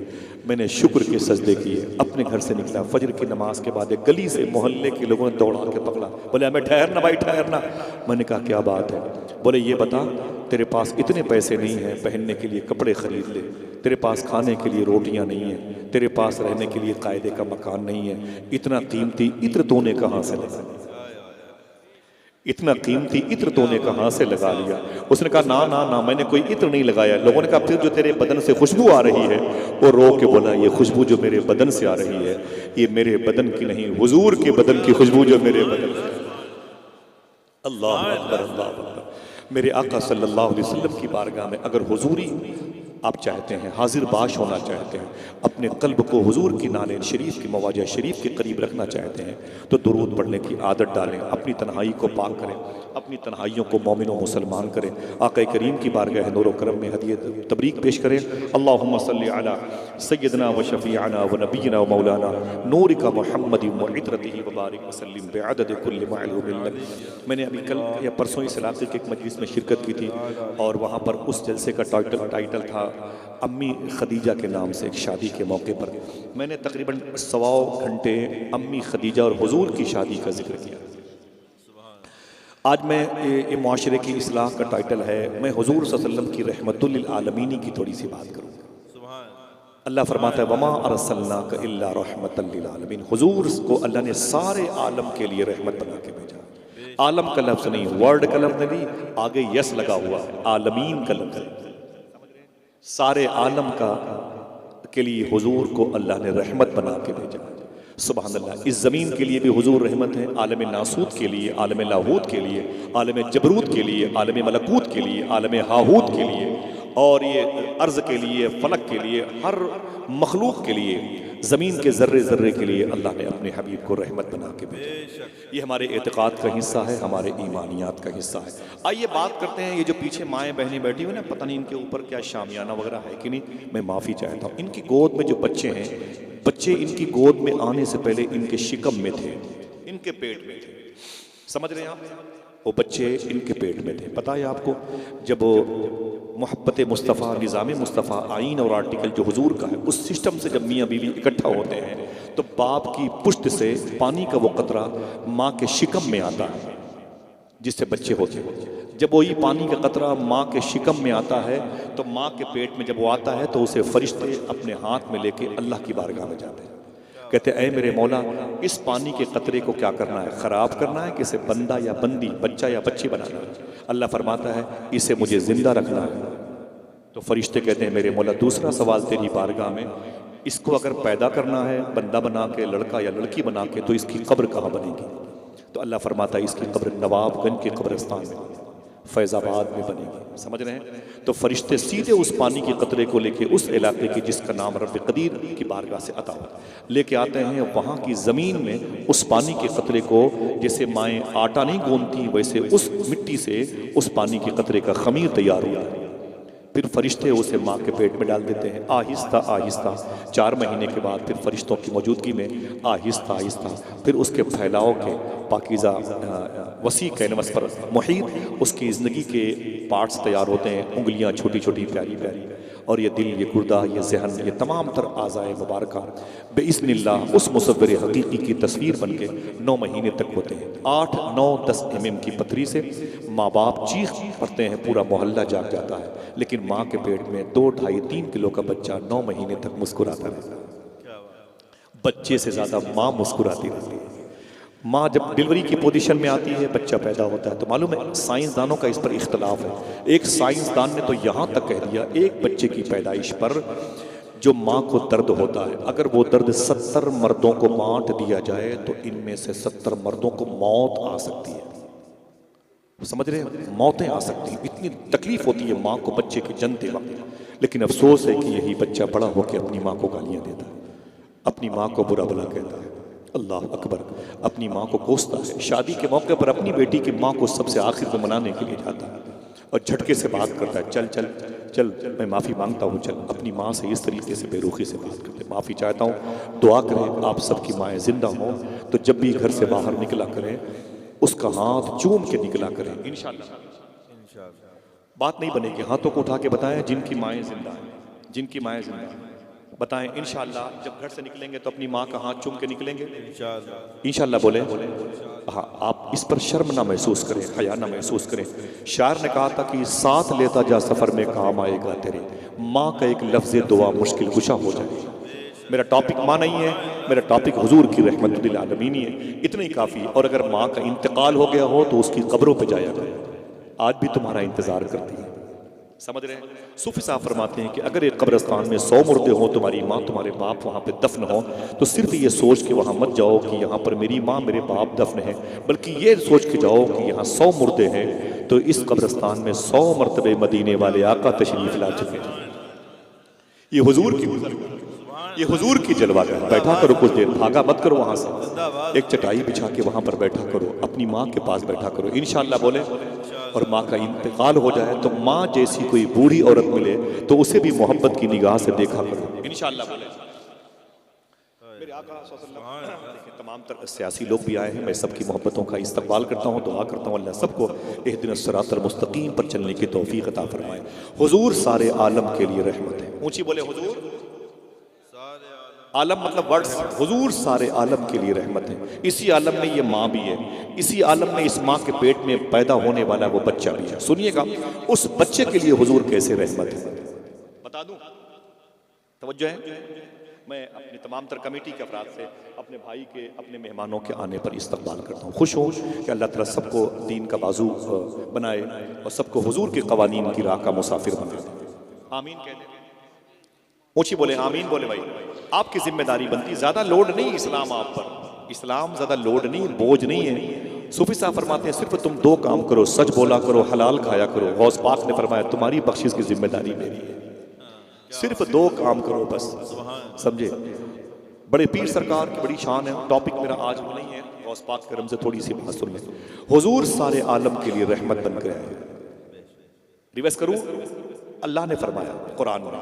मैंने शुक्र के सजदे किए, अपने घर से निकला। फजर की नमाज के बाद एक गली से मोहल्ले के लोगों ने दौड़ा के पकड़ा, बोले हमें ठहरना भाई ठहरना। मैंने कहा क्या बात है? बोले ये बता, तेरे पास इतने पैसे नहीं हैं पहनने के लिए कपड़े खरीद ले, तेरे पास खाने के लिए रोटियां नहीं है, तेरे पास रहने के लिए कायदे का मकान नहीं है, इतना कीमती इत्र तूने कहाँ से लगा? इतना कीमती इत्र तूने कहाँ से लगा लिया? उसने कहा ना ना ना, मैंने कोई इत्र नहीं लगाया। लोगों ने कहा फिर जो तेरे बदन से खुशबू आ रही है? वो रो के बोला ये खुशबू जो मेरे बदन से आ रही है ये मेरे बदन की नहीं, हुजूर के बदन की खुशबू जो मेरे बदन से। अल्लाह अकबर, अल्लाह अकबर। मेरे आका सल्लल्लाहु अलैहि वसल्लम की बारगाह में अगर हुजूरी आप चाहते हैं, हाजिर बाश होना चाहते हैं, अपने कल्ब को हुजूर की नाले शरीफ की मवाजा शरीफ के करीब रखना चाहते हैं तो दुरूद पढ़ने की आदत डालें। अपनी तन्हाई को पाक करें, अपनी तन्हाइयों को मोमिन व मुसलमान करें। आका करीम की बारगाह नूर व करम में हदियत तबरीक पेश करें। अल्लाहुम्मा सल्ली अला सय्यदना व शफीअना व नबीना व मौलाना नूरिका मुहम्मद व इतरतिही व बारिक वसल्लिम बिअदद कुल्लि मालूमिन लक। मैंने अभी कल या परसों इस इलाके के एक मजलिस में शिरकत की थी और वहाँ पर उस जलसे का टाइटल था अम्मी खदीजा के नाम से। एक शादी के मौके पर मैंने तकरीबन 1.25 घंटे अम्मी खदीजा और हुजूर की शादी का जिक्र किया। आज मैं ये मुआशरे की इस्लाह का टाइटल है, मैं हुजूर सल्लल्लाहु अलैहि वसल्लम की रहमतुल लिल आलमीन की थोड़ी सी बात करूँगा। अल्लाह फरमाता है वमा अरसलनाका इल्ला रहमतल लिल आलमीन। हुजूर को अल्लाह ने सारे आलम के लिए रहमत बना के भेजा। आलम का लफ्ज़ नहीं, वर्ड का लफ्ज़ नहीं, आगे यस लगा हुआ है, आलमीन का लफ्ज़ है। सारे आलम का के लिए हुजूर को अल्लाह ने रहमत बना के भेजा। सुभान अल्लाह। इस ज़मीन के लिए भी हुजूर रहमत है, आलम नासूत के लिए, आलम लाहूत के लिए, आलम जबरूत के लिए, आलम मलकूत के लिए, आलम हाहूत के लिए और ये अर्ज़ के लिए, फलक के लिए, हर मखलूक के लिए, ज़मीन के ज़र्रे ज़र्रे के लिए अल्लाह ने अपने हबीब को रहमत बना के भेजा। ये हमारे एतक़ाद का हिस्सा है, हमारे ईमानियात का हिस्सा है। आइए बात करते हैं, ये जो पीछे माएँ बहनें बैठी हुई ना, पता नहीं इनके ऊपर क्या शामियाना वगैरह है कि नहीं, मैं माफ़ी चाहता हूँ। इनकी गोद में जो बच्चे हैं, बच्चे इनकी गोद में आने से पहले इनके शिकम में थे, इनके पेट में थे। समझ रहे हैं आप? वो बच्चे इनके पेट में थे। पता है आपको, जब मोहब्बत मुस्तफ़ा, निज़ाम मुस्तफ़ा, आइन और आर्टिकल जो हुजूर का है, उस सिस्टम से जब मियाँ बीवी इकट्ठा होते हैं तो बाप की पुश्त से पानी का वो कतरा माँ के शिकम में आता है जिससे बच्चे होते हैं। जब वही पानी का कतरा माँ के शिकम में आता है तो माँ के पेट में जब वो आता है तो उसे फरिश्ते अपने हाथ में लेके अल्लाह की बारगाह में जाते हैं। कहते ऐ मेरे मौला, इस पानी के कतरे को क्या करना है? ख़राब करना है कि इसे बंदा या बंदी, बच्चा या बच्ची बनाना है? अल्लाह फरमाता है इसे मुझे ज़िंदा रखना है। तो फरिश्ते कहते हैं मेरे मौला दूसरा सवाल तेरी बारगाह में, इसको अगर पैदा करना है बंदा बना के, लड़का या लड़की बना के, तो इसकी कब्र कहाँ बनेगी? तो अल्लाह फरमाता है इसकी कब्र नवाबगंज के कब्रिस्तान में, फैज़ाबाद में बनेगी। समझ रहे हैं? तो फरिश्ते सीधे उस पानी के कतरे को लेके उस इलाके की जिसका नाम रब कदीर की बारगाह से अता होता है लेके आते हैं। वहाँ की ज़मीन में उस पानी के कतरे को, जैसे माएँ आटा नहीं गूंथती वैसे उस मिट्टी से उस पानी के कतरे का खमीर तैयार हुआ है। फिर फरिश्ते उसे माँ के पेट में डाल देते हैं। आहिस्ता आहिस्ता 4 महीने के बाद फिर फरिश्तों की मौजूदगी में आहिस्ता आहिस्ता फिर उसके फैलाव के पाकीज़ा वसी कैनवस पर मुहीत उसकी ज़िंदगी के पार्ट्स तैयार होते हैं। उंगलियाँ छोटी छोटी प्यारी प्यारी, और ये दिल, ये गुर्दा, ये जहन, ये तमाम तर आज़ाए मुबारका बिइज़्निल्लाह उस मुसव्विर हकीकी की तस्वीर बन के 9 महीने तक होते हैं। 8, 9, 10 mm की पथरी से माँ बाप चीख पड़ते हैं, पूरा मोहल्ला जाग जाता है, लेकिन माँ के पेट में 2, 2.5, 3 किलो का बच्चा 9 महीने तक मुस्कुराता रहता है। बच्चे से ज़्यादा माँ मुस्कुराती रहती है। माँ जब डिलीवरी की पोजीशन में आती है, बच्चा पैदा होता है, तो मालूम है साइंसदानों का इस पर इख्तलाफ है। एक साइंसदान ने तो यहाँ तक कह दिया एक बच्चे की पैदाइश पर जो माँ को दर्द होता है, अगर वो दर्द 70 मर्दों को बांट दिया जाए तो इनमें से 70 मर्दों को मौत आ सकती है। समझ रहे हैं, मौतें आ सकती हैं, इतनी तकलीफ होती है माँ को बच्चे की जन्नते वक्त। लेकिन अफसोस है कि यही बच्चा बड़ा होकर अपनी माँ को गालियाँ देता है, अपनी माँ को बुरा भला कहता है, अल्लाह अकबर, अपनी माँ को कोसता है। शादी के मौके पर अपनी बेटी की माँ को सबसे आखिर में मनाने के लिए जाता है और झटके से बात करता है, चल चल चल मैं माफ़ी मांगता हूँ, चल। अपनी माँ से इस तरीके से बेरुखी से बात करते, माफ़ी चाहता हूँ, दुआ करें आप सबकी माएँ जिंदा हों तो जब भी घर से बाहर निकला करें उसका हाथ चूम के निकला करें, इंशाअल्लाह। बात नहीं बनेगी, हाथों को उठा के बताएं जिनकी माएँ जिंदा हैं, जिनकी माएँ जिंदा हैं बताएं इंशाअल्लाह। जब घर से निकलेंगे तो अपनी माँ का हाथ चूम के निकलेंगे इंशाअल्लाह बोले। हाँ, आप इस पर शर्म ना महसूस करें, हया ना महसूस करें। शायर ने कहा था कि साथ लेता जा सफ़र में काम आएगा तेरे, माँ का एक लफ्ज़ दुआ मुश्किल कुशा हो जाए। मेरा टॉपिक माँ नहीं है, मेरा टॉपिक हुजूर की रहमतुल आलमीन ही है, इतना ही काफ़ी। और अगर माँ का इंतकाल हो गया हो तो उसकी कब्रों पर जाया करो, आज भी तुम्हारा इंतज़ार करती है। समझ रहे हैं? सूफी साहब फरमाते हैं कि अगर एक कब्रिस्तान में 100 मुर्दे हों, तुम्हारी माँ तुम्हारे बाप वहाँ पे दफन हो, तो सिर्फ ये सोच के वहाँ मत जाओ कि यहाँ पर मेरी माँ मेरे बाप दफन है, बल्कि ये सोच के जाओ कि यहाँ 100 मुर्दे हैं तो इस कब्रिस्तान में 100 मरतबे मदीने वाले आका तशरीफ ला चुके हैं। ये हुजूर की ये हुजूर की जलवा है। बैठा करो कुछ देर, भागा मत करो वहाँ से, एक चटाई बिछा के वहाँ पर बैठा करो, अपनी माँ के पास बैठा करो इंशाअल्लाह बोले। और माँ का इंतकाल हो जाए तो माँ जैसी कोई बूढ़ी औरत मिले तो उसे भी मोहब्बत की निगाह से देखा करो इंशाअल्लाह बोले। मेरे आका देखिए तमाम तरह सियासी लोग भी आए हैं, मैं सबकी मोहब्बतों का इस्तकबाल करता हूँ, दुआ करता हूँ अल्लाह सबको इहदिनस सिरातल मुस्तकीम पर चलने की तौफीक अता फरमाए। हुजूर सारे आलम के लिए रहमत है, ऊंची बोले हुजूर आलम मतलब वर्ड्स, हुजूर सारे आलम के लिए रहमत है। इसी आलम में ये माँ भी है, इसी आलम में इस माँ के पेट में पैदा होने वाला वो बच्चा भी है। सुनिएगा उस बच्चे के लिए हुजूर कैसे रहमत है बता दूं, तवज्जो है। मैं अपने तमाम तर कमेटी के अफराद से अपने भाई के अपने मेहमानों के आने पर इस्तकबाल करता हूँ। खुश हूँ कि अल्लाह ताला सबको दीन का बाजू बनाए और सबको हुजूर के कवानीन की राह का मुसाफिर बना दे। आमीन कह दे, ऊंची बोले आमीन बोले। भाई आपकी जिम्मेदारी बनती, ज्यादा लोड नहीं इस्लाम आप पर, इस्लाम ज्यादा लोड नहीं, बोझ नहीं है। सूफी साहब फरमाते हैं सिर्फ तुम 2 काम करो, सच बोला करो, हलाल खाया करो। गौस पाक ने फरमाया तुम्हारी बख्शिश की जिम्मेदारी मेरी है, सिर्फ 2 काम करो बस, समझे। बड़े पीर सरकार की बड़ी शान है, टॉपिक मेरा आज वो नहीं है, गौस पाक करम से थोड़ी सी बात सुन लें। हुजूर सारे आलम के लिए रहमत बन गया है। रिवर्स करूं, अल्लाह ने फरमाया कुरान में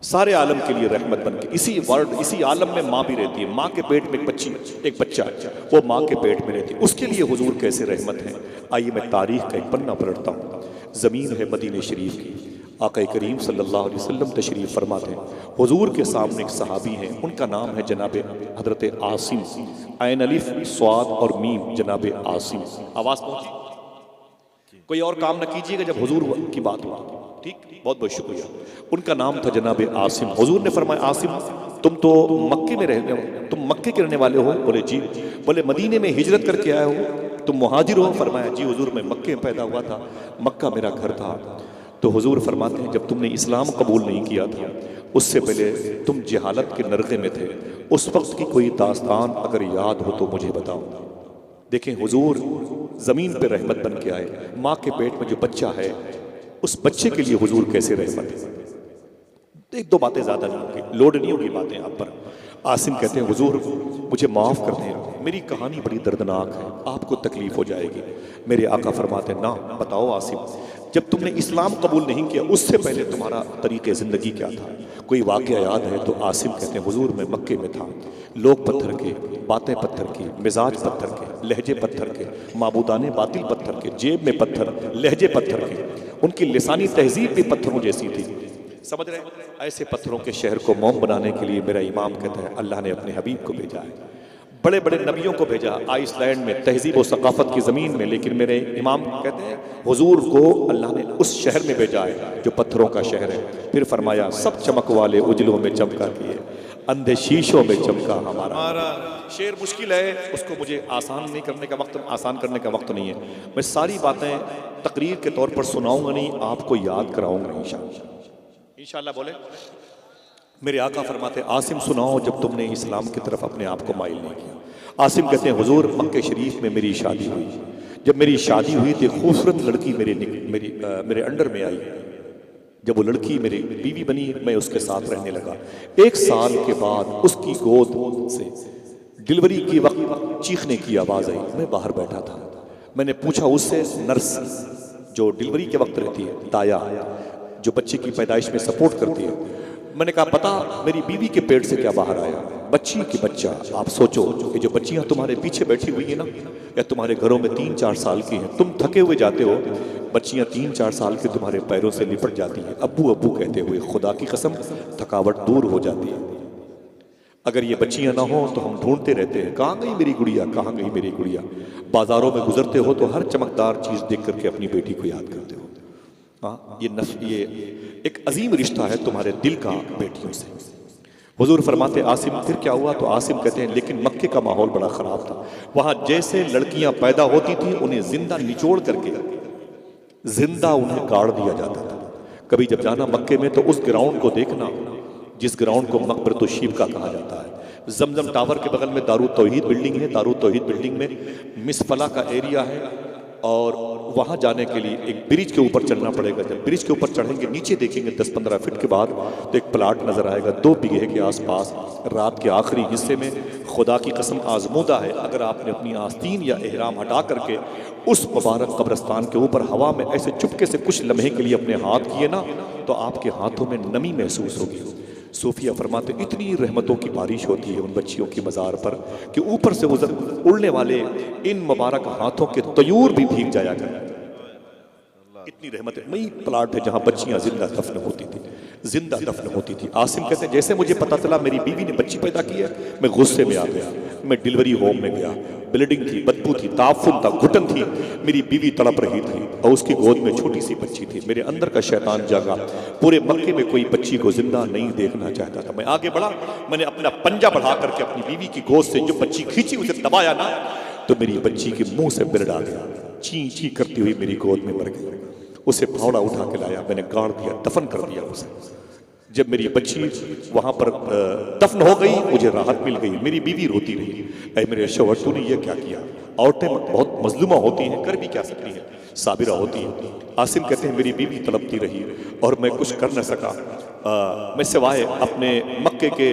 सारे आलम के लिए रहमत बन के, इसी वर्ड इसी आलम में माँ भी रहती है, माँ के पेट में एक बच्चा वो माँ के पेट में रहती है, उसके लिए हुजूर कैसे रहमत है। आइए मैं तारीख का एक पन्ना पलटता हूँ। ज़मीन है मदीने शरीफ की, आका करीम सल्लल्लाहु अलैहि वसल्लम तशरीफ़ फरमाते हैं। हुजूर के सामने एक सहाबी हैं, उनका नाम है जनाब हजरत आसिम, ऐन अलिफ स्वाद और मीम, जनाब आसिम। आवाज़ पहुँची, कोई और काम न कीजिएगा जब हुजूर की बात हो, ठीक, बहुत बहुत शुक्रिया। उनका नाम था जनाब आसिम। हुजूर ने फरमाया आसिम तुम तो मक्के में रहने हो, तुम मक्के के रहने वाले हो? बोले जी। बोले मदीने में हिजरत करके आए हो, तुम मुहाजिर हो? फरमाया जी हुजूर मैं मक्के में पैदा हुआ था, मक्का मेरा घर था। तो हुजूर फरमाते हैं जब तुमने इस्लाम कबूल नहीं किया था उससे पहले तुम जहालत के नरक़े में थे, उस वक्त की कोई दास्तान अगर याद हो तो मुझे बताओ। देखें हुजूर ज़मीन पे रहमत बन के आए, माँ के पेट में जो बच्चा है उस बच्चे के लिए हुजूर कैसे रहमत है। 1-2 बातें ज़्यादा नहीं होगी, लोड नहीं होगी बातें आप पर। आसिम कहते हैं हुजूर मुझे माफ़ कर दें, मेरी कहानी बड़ी दर्दनाक है, आपको तकलीफ़ हो जाएगी। मेरे आका फरमाते हैं ना बताओ आसिम, जब तुमने इस्लाम कबूल नहीं किया उससे पहले तुम्हारा तरीक़े ज़िंदगी क्या था, कोई वाक़या याद है? तो आसिम कहते हैं हुजूर मैं मक्के में था, लोग पत्थर के, बातें पत्थर की, मिजाज पत्थर के, लहजे पत्थर के, माबूदाने बातिल पत्थर के, जेब में पत्थर, लहजे पत्थर के, उनकी लिसानी तहजीब भी पत्थरों जैसी थी। समझ रहे? ऐसे पत्थरों के शहर को मोम बनाने के लिए मेरा इमाम कहता है अल्लाह ने अपने हबीब को भेजा है, बड़े बड़े नबियों को भेजा आइसलैंड में तहजीब और सकाफत की ज़मीन में, लेकिन मेरे इमाम कहते हैं हुजूर को अल्लाह ने उस शहर में भेजा है जो पत्थरों का शहर है। फिर फरमाया सब चमक वाले उजलों में चमका किए, अंधे शीशों में चमका हमारा। शेर मुश्किल है, उसको मुझे आसान करने का वक्त नहीं है। मैं सारी बातें तकरीर के तौर पर सुनाऊंगा नहीं, आपको याद कराऊंगा इंशाअल्लाह। बोले मेरे आका फरमाते आसिम सुनाओ जब तुमने इस्लाम की तरफ अपने आप को माइल नहीं किया। आसिम कहते हैं हुजूर मक्के शरीफ में मेरी शादी हुई, जब मेरी शादी हुई तो खूबसूरत लड़की मेरे अंडर में आई। जब वो लड़की मेरी बीवी बनी, मैं उसके साथ रहने लगा। 1 साल के बाद उसकी गोद से डिलीवरी के वक्त चीखने की आवाज़ आई। मैं बाहर बैठा था, मैंने पूछा उससे, नर्स जो डिलीवरी के वक्त रहती है, दाया जो बच्चे की पैदाइश में सपोर्ट करती है, मैंने कहा पता मेरी बीवी के पेट से क्या बाहर आया? बच्ची की बच्चा। आप सोचो कि जो बच्चियां तुम्हारे पीछे बैठी हुई है ना, या तुम्हारे घरों में 3-4 साल की हैं, तुम थके हुए जाते हो, बच्चियां 3-4 साल की तुम्हारे पैरों से लिपट जाती हैं, अब्बू अब्बू कहते हुए। खुदा की कसम थकावट दूर हो जाती है। अगर ये बच्चियां ना हो तो हम ढूंढते रहते हैं, कहाँ गई मेरी गुड़िया, कहाँ गई मेरी गुड़िया। बाजारों में गुजरते हो तो हर चमकदार चीज देख करके अपनी बेटी को याद करते हो। हाँ, ये एक अजीम रिश्ता है तुम्हारे दिल का बेटियों से। हुजूर फरमाते आसिम फिर क्या हुआ? तो आसिम कहते हैं लेकिन मक्के का माहौल बड़ा खराब था। वहां जैसे लड़कियां पैदा होती थी उन्हें जिंदा निचोड़ करके जिंदा उन्हें गाड़ दिया जाता था। कभी जब जाना मक्के में तो उस ग्राउंड को देखना जिस ग्राउंड को मकबरतुश शीबका कहा जाता है। जमजम टावर के बगल में दारू तौहीद बिल्डिंग है। दारू तौहीद बिल्डिंग में मिसफला का एरिया है और वहां जाने के लिए एक ब्रिज के ऊपर चढ़ना पड़ेगा। जब ब्रिज के ऊपर चढ़ेंगे नीचे देखेंगे 10-15 फीट के बाद तो एक प्लाट नजर आएगा 2 बीघे के आसपास। रात के आखिरी हिस्से में खुदा की कसम आजमूदा है, अगर आपने अपनी आस्तीन या एहराम हटा करके उस मुबारक कब्रिस्तान के ऊपर हवा में ऐसे चुपके से कुछ लम्हे के लिए अपने हाथ किए ना तो आपके हाथों में नमी महसूस होगी। सूफिया फरमाते इतनी रहमतों की बारिश होती है उन बच्चियों की मज़ार पर कि ऊपर से उड़ने वाले इन मुबारक हाथों के तयूर भी भीग जाया करें। इतनी रहमत है। मई प्लाट है जहां बच्चियां जिंदा दफन होती थी, जिंदा दफन होती थी। आसिम कहते हैं जैसे मुझे पता चला मेरी बीवी ने बच्ची पैदा की है, मैं गुस्से में आ गया। मैं डिलीवरी होम में गया, ब्लीडिंग थी, बदबू थी, ताफुन था, घुटन थी, मेरी बीवी तड़प रही थी और उसकी गोद में छोटी सी बच्ची थी। मेरे अंदर का शैतान जागा। पूरे मक्के में कोई बच्ची को जिंदा नहीं देखना चाहता था। मैं आगे बढ़ा, मैंने अपना पंजा बढ़ा करके अपनी बीवी की गोद से जो बच्ची खींची उसे दबाया ना तो मेरी बच्ची के मुंह से ब्लड आ गया। ची ची करती हुई मेरी गोद में मर गई। उसे फावड़ा उठा के लाया, मैंने गाड़ दिया, दफन कर दिया उसे। जब मेरी बच्ची वहां पर दफन हो गई मुझे राहत मिल गई। मेरी बीवी रोती रही, ऐ मेरे शौहर तूने ये क्या किया? औरतें बहुत मजलूमा होती हैं, कर भी क्या सकती हैं, साबिरा होती हैं। आसिम कहते हैं मेरी बीवी तड़पती रही और मैं कुछ कर न सका। मैं सिवाय अपने मक्के के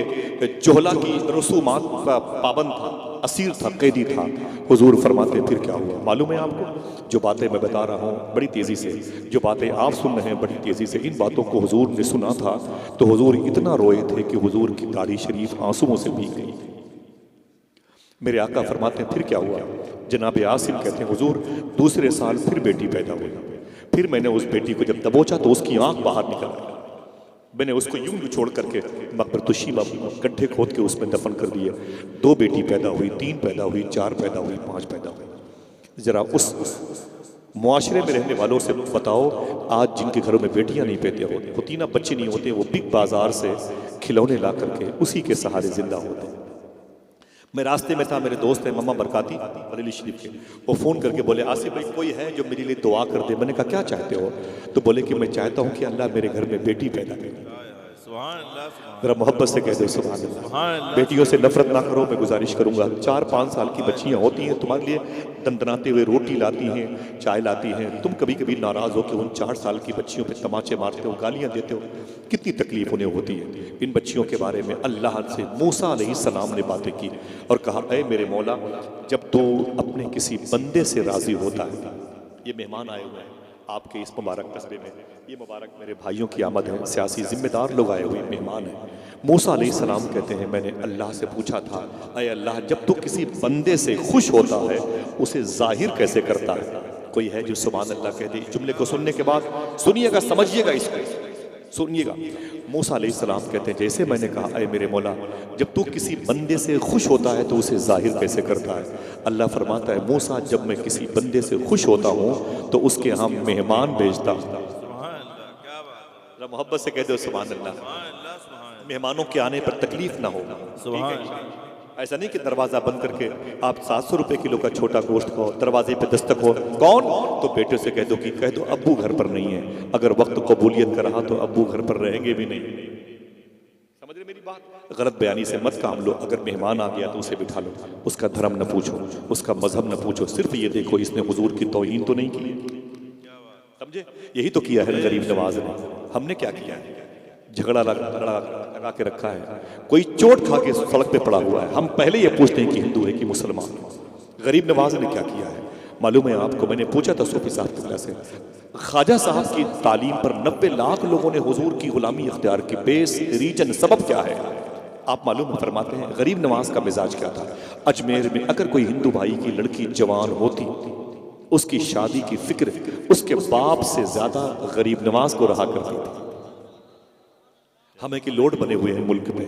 जोहला की रसूमात का पाबंद था, असीर था, कैदी था। हुजूर फरमाते फिर क्या हुआ मालूम है आपको? जो बातें मैं बता रहा हूँ बड़ी तेज़ी से, जो बातें आप सुन रहे हैं बड़ी तेज़ी से, इन बातों को हुजूर ने सुना था तो हुजूर इतना रोए थे कि हुजूर की दाढ़ी शरीफ आंसुओं से भीग गई। मेरे आका फरमाते हैं फिर क्या हुआ? जनाब आसिम कहते हैं हुजूर दूसरे साल फिर बेटी पैदा हुई। फिर मैंने उस बेटी को जब दबोचा तो उसकी आंख बाहर निकल आई। मैंने उसको यूं छोड़ करके मकबरतुश शीबा गड्ढे खोद के उसमें दफन कर दिया। 2 बेटी पैदा हुई, 3 पैदा हुई, 4 पैदा हुई, 5 पैदा हुई। जरा उस मुआशरे में रहने वालों से बताओ आज जिनके घरों में बेटियां नहीं पैदा होती ना, बच्चे नहीं होते, वो बिग बाजार से खिलौने ला करके उसी के सहारे जिंदा होते हैं। मैं रास्ते में था, मेरे दोस्त है मम्मा बरकाती बरेली शरीफ के, वो फ़ोन करके बोले आसिफ भाई कोई है जो मेरे लिए दुआ कर दे। मैंने कहा क्या चाहते हो? तो बोले कि मैं चाहता हूँ कि अल्लाह मेरे घर में बेटी पैदा करे। जरा मोहब्बत से कह दो सुभान अल्लाह। बेटियों से नफरत ना करो, मैं गुजारिश करूंगा। 4-5 साल की बच्चियां होती हैं, तुम्हारे लिए दंदनाते हुए रोटी लाती हैं, चाय लाती हैं। तुम कभी कभी नाराज़ हो कि उन 4 साल की बच्चियों पे तमाचे मारते हो, गालियां देते हो। कितनी तकलीफ उन्हें होती है। इन बच्चियों के बारे में अल्लाह से मूसा अलैहिस्सलाम ने बातें की और कहा ऐ मेरे मौला, जब तो अपने किसी बंदे से राजी होता है। ये मेहमान आए हुए हैं आपके इस मुबारक कस्बे में, ये मुबारक मेरे भाइयों की आमद है, सियासी जिम्मेदार लोग आए हुए मेहमान हैं। मूसा अलैहिस्सलाम कहते हैं मैंने अल्लाह से पूछा था ऐ अल्लाह, जब तो किसी बंदे से खुश होता है उसे जाहिर कैसे करता है? कोई है जो सुभान अल्लाह कह दे? जुमले को सुनने के बाद सुनिएगा, समझिएगा, इसको सुनिएगा। मूसा अलैहिस्सलाम कहते हैं जैसे मैंने कहा ऐ मेरे मौला, जब तू किसी बंदे से खुश होता है तो उसे जाहिर कैसे करता है? अल्लाह फरमाता है मूसा, जब मैं किसी बंदे से खुश होता हूँ तो उसके यहाँ मेहमान भेजता हूँ। मोहब्बत से कह दो सुभान अल्लाह। मेहमानों के आने पर तकलीफ ना हो। ऐसा नहीं कि दरवाजा बंद करके आप 700 रुपए किलो का छोटा गोश्त को दरवाजे पे दस्तक हो, कौन? तो बेटे से कह दो कि कह दो अब्बू घर पर नहीं है। अगर वक्त कबूलियत का रहा तो अब्बू घर पर रहेंगे भी नहीं। समझ रहे मेरी बात? गलत बयानी से मत काम लो। अगर मेहमान आ गया तो उसे बिठा लो, उसका धर्म न पूछो, उसका मजहब न पूछो, सिर्फ ये देखो इसने हुजूर की तौहीन तो नहीं की। समझे? यही तो किया है गरीब नवाज ने। हमने क्या किया है? झगड़ा लगा के रखा है। कोई चोट खा के सड़क पे पड़ा हुआ है, हम पहले ये पूछते हैं कि हिंदू है कि मुसलमान। गरीब नवाज ने क्या किया है मालूम है आपको? मैंने पूछा था सूफी साहब की वजह से, ख्वाजा साहब की तालीम पर 90 लाख लोगों ने हुजूर की गुलामी इख्तियार की। बेस रीजन सबब क्या है आप मालूम फरमाते हैं? गरीब नवाज का मिजाज क्या था? अजमेर में अगर कोई हिंदू भाई की लड़की जवान होती, उसकी शादी की फिक्र उसके बाप से ज्यादा गरीब नवाज को रहा करती थी। हमें की लोड बने हुए हैं मुल्क में,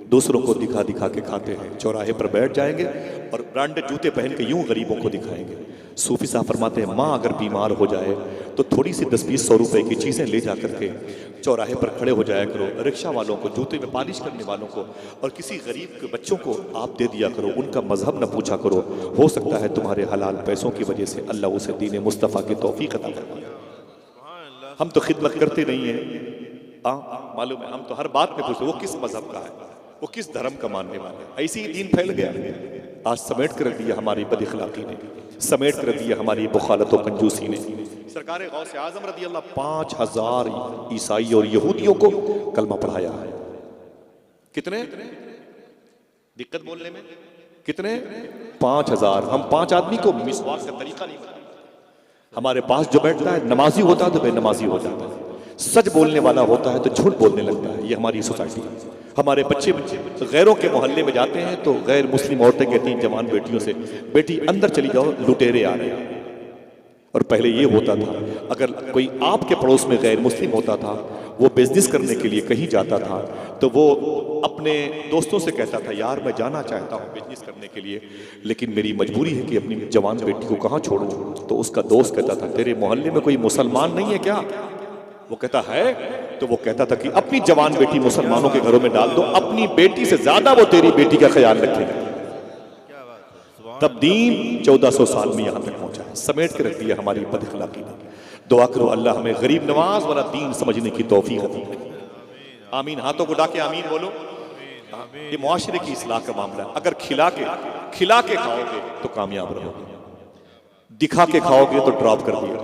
दूसरों को दिखा दिखा के खाते हैं। चौराहे पर बैठ जाएंगे और ब्रांडेड जूते पहन के यूं गरीबों को दिखाएंगे। सूफी साहब फरमाते हैं माँ अगर बीमार हो जाए तो थोड़ी सी 10-20 100 रुपए की चीजें ले जा करके चौराहे पर खड़े हो जाया करो। रिक्शा वालों को, जूते में पालिश करने वालों को और किसी गरीब के बच्चों को आप दे दिया करो। उनका मजहब न पूछा करो, हो सकता है तुम्हारे हलाल पैसों की वजह से अल्लाह उसे दीन मुस्तफ़ा की तौफीक अता फरमाए। हम तो खिदमत करते नहीं हैं। मालूम है, हम तो हर बात में पूछते वो किस मजहब का है, वो किस धर्म का मानने वाला है। ऐसे ही दीन फैल गया। आज समेट कर रख दिया हमारी बदअखलाकी ने, समेट कर रख दिया हमारी बुखालत और कंजूसी ने। सरकार गौसे आजम रज़ी अल्लाह 5000 ईसाई और यहूदियों को कलमा पढ़ाया है। कितने? दिक्कत बोलने में कितने? 5000। हम 5 आदमी को मिसवाक का तरीका नहीं बताते। हमारे पास जो बैठता है नमाजी होता है तो बेनमाजी हो जाता है, सच बोलने वाला होता है तो झूठ बोलने लगता है। ये हमारी सोसाइटी है। हमारे बच्चे गैरों के मोहल्ले में जाते हैं तो गैर मुस्लिम औरतें कहती हैं जवान बेटियों से, बेटी अंदर चली जाओ लुटेरे आ रहे हैं। और पहले ये होता था अगर कोई आपके पड़ोस में गैर मुस्लिम होता था, वो बिजनेस करने के लिए कहीं जाता था तो वो अपने दोस्तों से कहता था यार मैं जाना चाहता हूँ बिजनेस करने के लिए, लेकिन मेरी मजबूरी है कि अपनी जवान बेटी को कहाँ छोड़ूं। तो उसका दोस्त कहता था तेरे मोहल्ले में कोई मुसलमान नहीं है क्या? वो कहता है, तो वो कहता था कि अपनी जवान बेटी मुसलमानों के घरों में डाल दो, अपनी बेटी से ज्यादा वो तेरी बेटी का ख्याल रखेंगे। तब दीन 1400 साल में यहां तक पहुंचा है। समेट के रख दिया हमारी बदअखलाकी ने। दुआ करो अल्लाह हमें गरीब नवाज वाला दीन समझने की तौफीक अता फरमाए। आमीन। हाथों को उठा के आमीन बोलो। ये मुआशरे की इस्लाह का मामला है। अगर खिला के खाओगे तो कामयाब रहोगे, दिखा के खाओगे तो ड्रॉप कर दिया,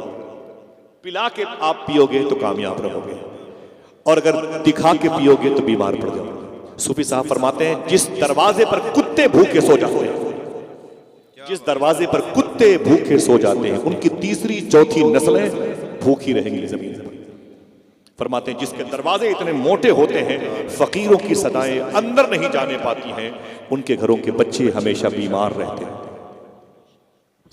पिला के आप पियोगे तो कामयाब रहोगे, और अगर दिखा के पियोगे तो बीमार पड़ जाओगे। सूफी साहब फरमाते हैं जिस दरवाजे पर कुत्ते भूखे सो जाते हैं, जिस दरवाजे पर कुत्ते भूखे सो जाते हैं, उनकी तीसरी चौथी नस्लें भूखी रहेंगी जमीन पर। फरमाते हैं जिसके दरवाजे इतने मोटे होते हैं फकीरों की सदाएं अंदर नहीं जाने पाती हैं, उनके घरों के बच्चे हमेशा बीमार रहते हैं।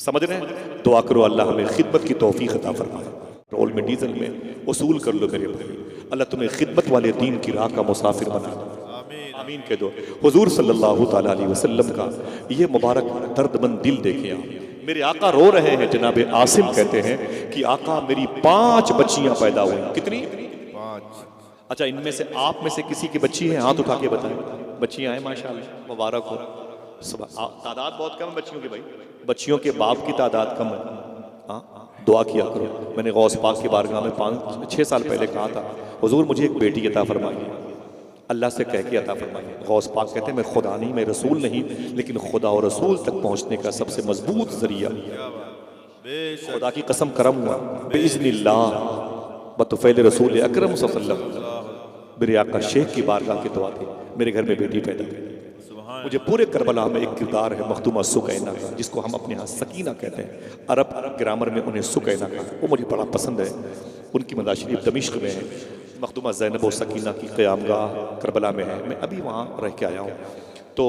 समझ रहे हैं? दुआ करो अल्लाह हमें खिदमत की तौफीक अता फरमाए। पेट्रोल में डीजल में वसूल कर लो मेरे भाई, अल्लाह तुम्हें खिदमत वाले दीन की राह का मुसाफिर बना दो। आमीन कह दो। हुजूर सल्लल्लाहु ताला अलैहि वसल्लम का ये मुबारक दर्दमंद दिल देखे आप। मेरे आका रो रहे हैं। जनाब आसिम कहते हैं कि आका मेरी 5 बच्चियां पैदा हुई। कितनी? 5। अच्छा, इनमें से आप में से किसी की बच्ची है? हाथ उठा के बताएं। बच्चियां हैं माशाल्लाह, मुबारक हो। तादाद बहुत कम है बच्चियों की भाई, बच्चियों के बाप की तादाद कम है। हाँ, दुआ किया करो। मैंने गौस पाक की बारगाह में 5-6 साल पहले कहा था हुजूर मुझे एक बेटी अता फरमाइए, अल्लाह से कह के अता फरमाइए। गौस पाक कहते हैं मैं खुदा नहीं, मैं रसूल नहीं, लेकिन खुदा और रसूल तक पहुंचने का सबसे मजबूत जरिया खुदा की कसम करम हुआ बिइज़्निल्लाह बतौफ़ील रसूल अकरम सल्लल्लाहु अलैहि वसल्लम। मेरे आका शेख की बारगाह की दुआ थी, मेरे घर में बेटी पैदा हुई। मुझे पूरे करबला में एक किरदार है मखदूमा सुकैना का, जिसको हम अपने यहाँ सकीना कहते हैं। अरब ग्रामर में उन्हें सुकैना का, वो मुझे बड़ा पसंद है। उनकी मज़ार शरीफ दमिश्क में है। मखदूमा ज़ैनब और सकीना की क़यामगाह करबला में है। मैं अभी वहाँ रह के आया हूँ, तो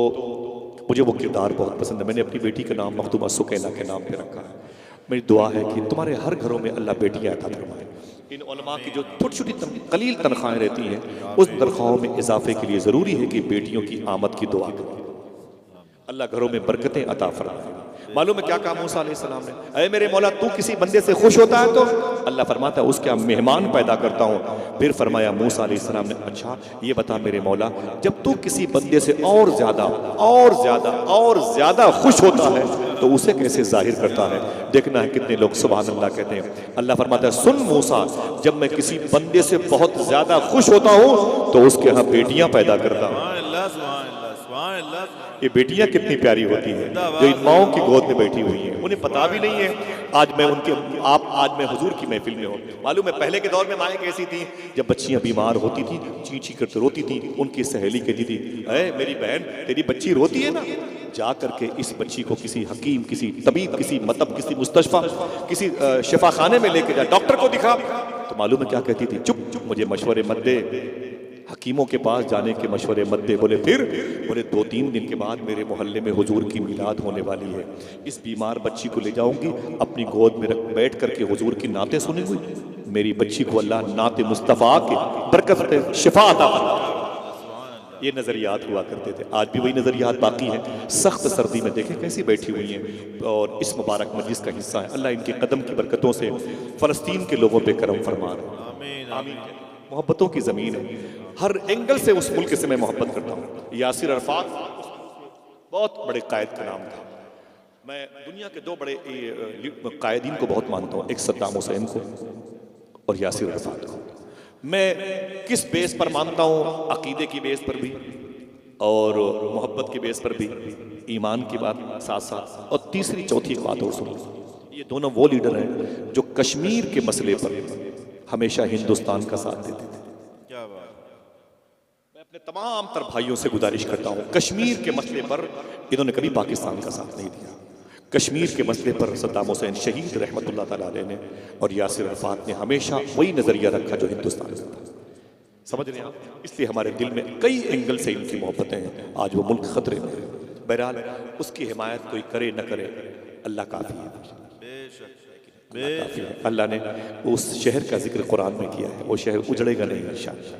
मुझे वो किरदार बहुत पसंद है। मैंने अपनी बेटी का नाम मखदूमा सुकैना के नाम पर रखा है। मेरी दुआ है कि तुम्हारे हर घरों में अल्लाह बेटियाँ अता फरमाए। इन उलमा की जो छोटी छोटी कलील तनख्वाहें रहती हैं, उस तनख्वाहों में इजाफे के लिए ज़रूरी है कि बेटियों की आमद की दुआ करें। अल्लाह घरों में बरकतें अता फरमाए। मालूम है क्या कहा मूसा अलैहिस्सलाम ने? अरे मेरे मौला तू किसी बंदे से खुश होता है तो अल्लाह फरमाता है उसके मेहमान पैदा करता हूँ। फिर फरमाया मूसा अलैहिस्सलाम ने अच्छा ये बता मेरे मौला, जब तू किसी बंदे से और ज्यादा खुश होता है तो उसे कैसे जाहिर करता है। देखना है कितने लोग सुभान अल्लाह कहते हैं। अल्लाह फरमाता है सुन मूसा, जब मैं किसी बंदे से बहुत ज्यादा खुश होता हूँ तो उसके यहाँ बेटियां पैदा करता हूँ। सुभान अल्लाह, सुभान अल्लाह, सुभान अल्लाह। ये बेटियां कितनी प्यारी होती हैं जो इन माओं की गोद में बैठी हुई हैं, उन्हें पता भी नहीं है। आज मैं आज मैं हुजूर की महफिल में हूँ। मालूम है पहले के दौर में माएँ कैसी थी, जब बच्चियां बीमार होती थी चींची करते रोती थी, उनकी सहेली कहती थी अरे मेरी बहन तेरी बच्ची रोती है ना, जा करके इस बच्ची को किसी हकीम, किसी तबीब, किसी मतलब किसी मुस्तशफा, किसी शिफा खाने में लेके जा, डॉक्टर को दिखा। तो मालूम है क्या कहती थी, चुप चुप मुझे मशवरे मत दे, हकीमों के पास जाने के मशवरे मत दे। बोले फिर? बोले 2-3 दिन के बाद मेरे मोहल्ले में हुजूर की मिलाद होने वाली है, इस बीमार बच्ची को ले जाऊंगी, अपनी गोद में बैठ करके हुजूर की नाते सुनेंगी, मेरी बच्ची को अल्लाह नाते मुस्तफ़ा के बरकत से शिफा अता फरमाए। ये नजरियात हुआ करते थे, आज भी वही नजरियात बाकी हैं। सख्त सर्दी में देखें कैसी बैठी हुई हैं और इस मुबारक मजलिस का हिस्सा है। अल्लाह इनके कदम की बरकतों से फ़लस्तीन के लोगों पे करम फरमा रहे। आमीन। मोहब्बतों की ज़मीन है, हर एंगल से उस मुल्क से मैं मोहब्बत करता हूँ। यासिर अरफात बहुत बड़े कायद का नाम था। मैं दुनिया के 2 बड़े कायदीन को बहुत मानता हूँ, एक सद्दाम हुसैन को और यासिर अरफात को। मैं किस बेस पर मानता हूँ, अकीदे की बेस पर भी और मोहब्बत की बेस पर भी, ईमान की बात साथ साथ। और तीसरी चौथी बात और सुनो, ये दोनों वो लीडर हैं जो कश्मीर के मसले पर हमेशा हिंदुस्तान का साथ देते थे। क्या बात। मैं अपने तमाम तर भाइयों से गुजारिश करता हूँ, कश्मीर के मसले पर इन्होंने कभी पाकिस्तान का साथ नहीं दिया। कश्मीर के मसले पर सद्दाम हुसैन शहीद रहमतुल्लाह तआला अलैह ने और यासिर अरफात ने हमेशा वही नजरिया रखा जो हिंदुस्तान का था। समझ रहे हैं आप? इसलिए हमारे दिल में कई एंगल से इनकी मोहब्बतें हैं। आज वो मुल्क खतरे में है। बहरहाल उसकी हिमायत कोई करे न करे, अल्लाह काफी है। काफी है। अल्लाह ने उस शहर का जिक्र कुरान में किया है, वो शहर उजड़ेगा नहीं इंशाअल्लाह,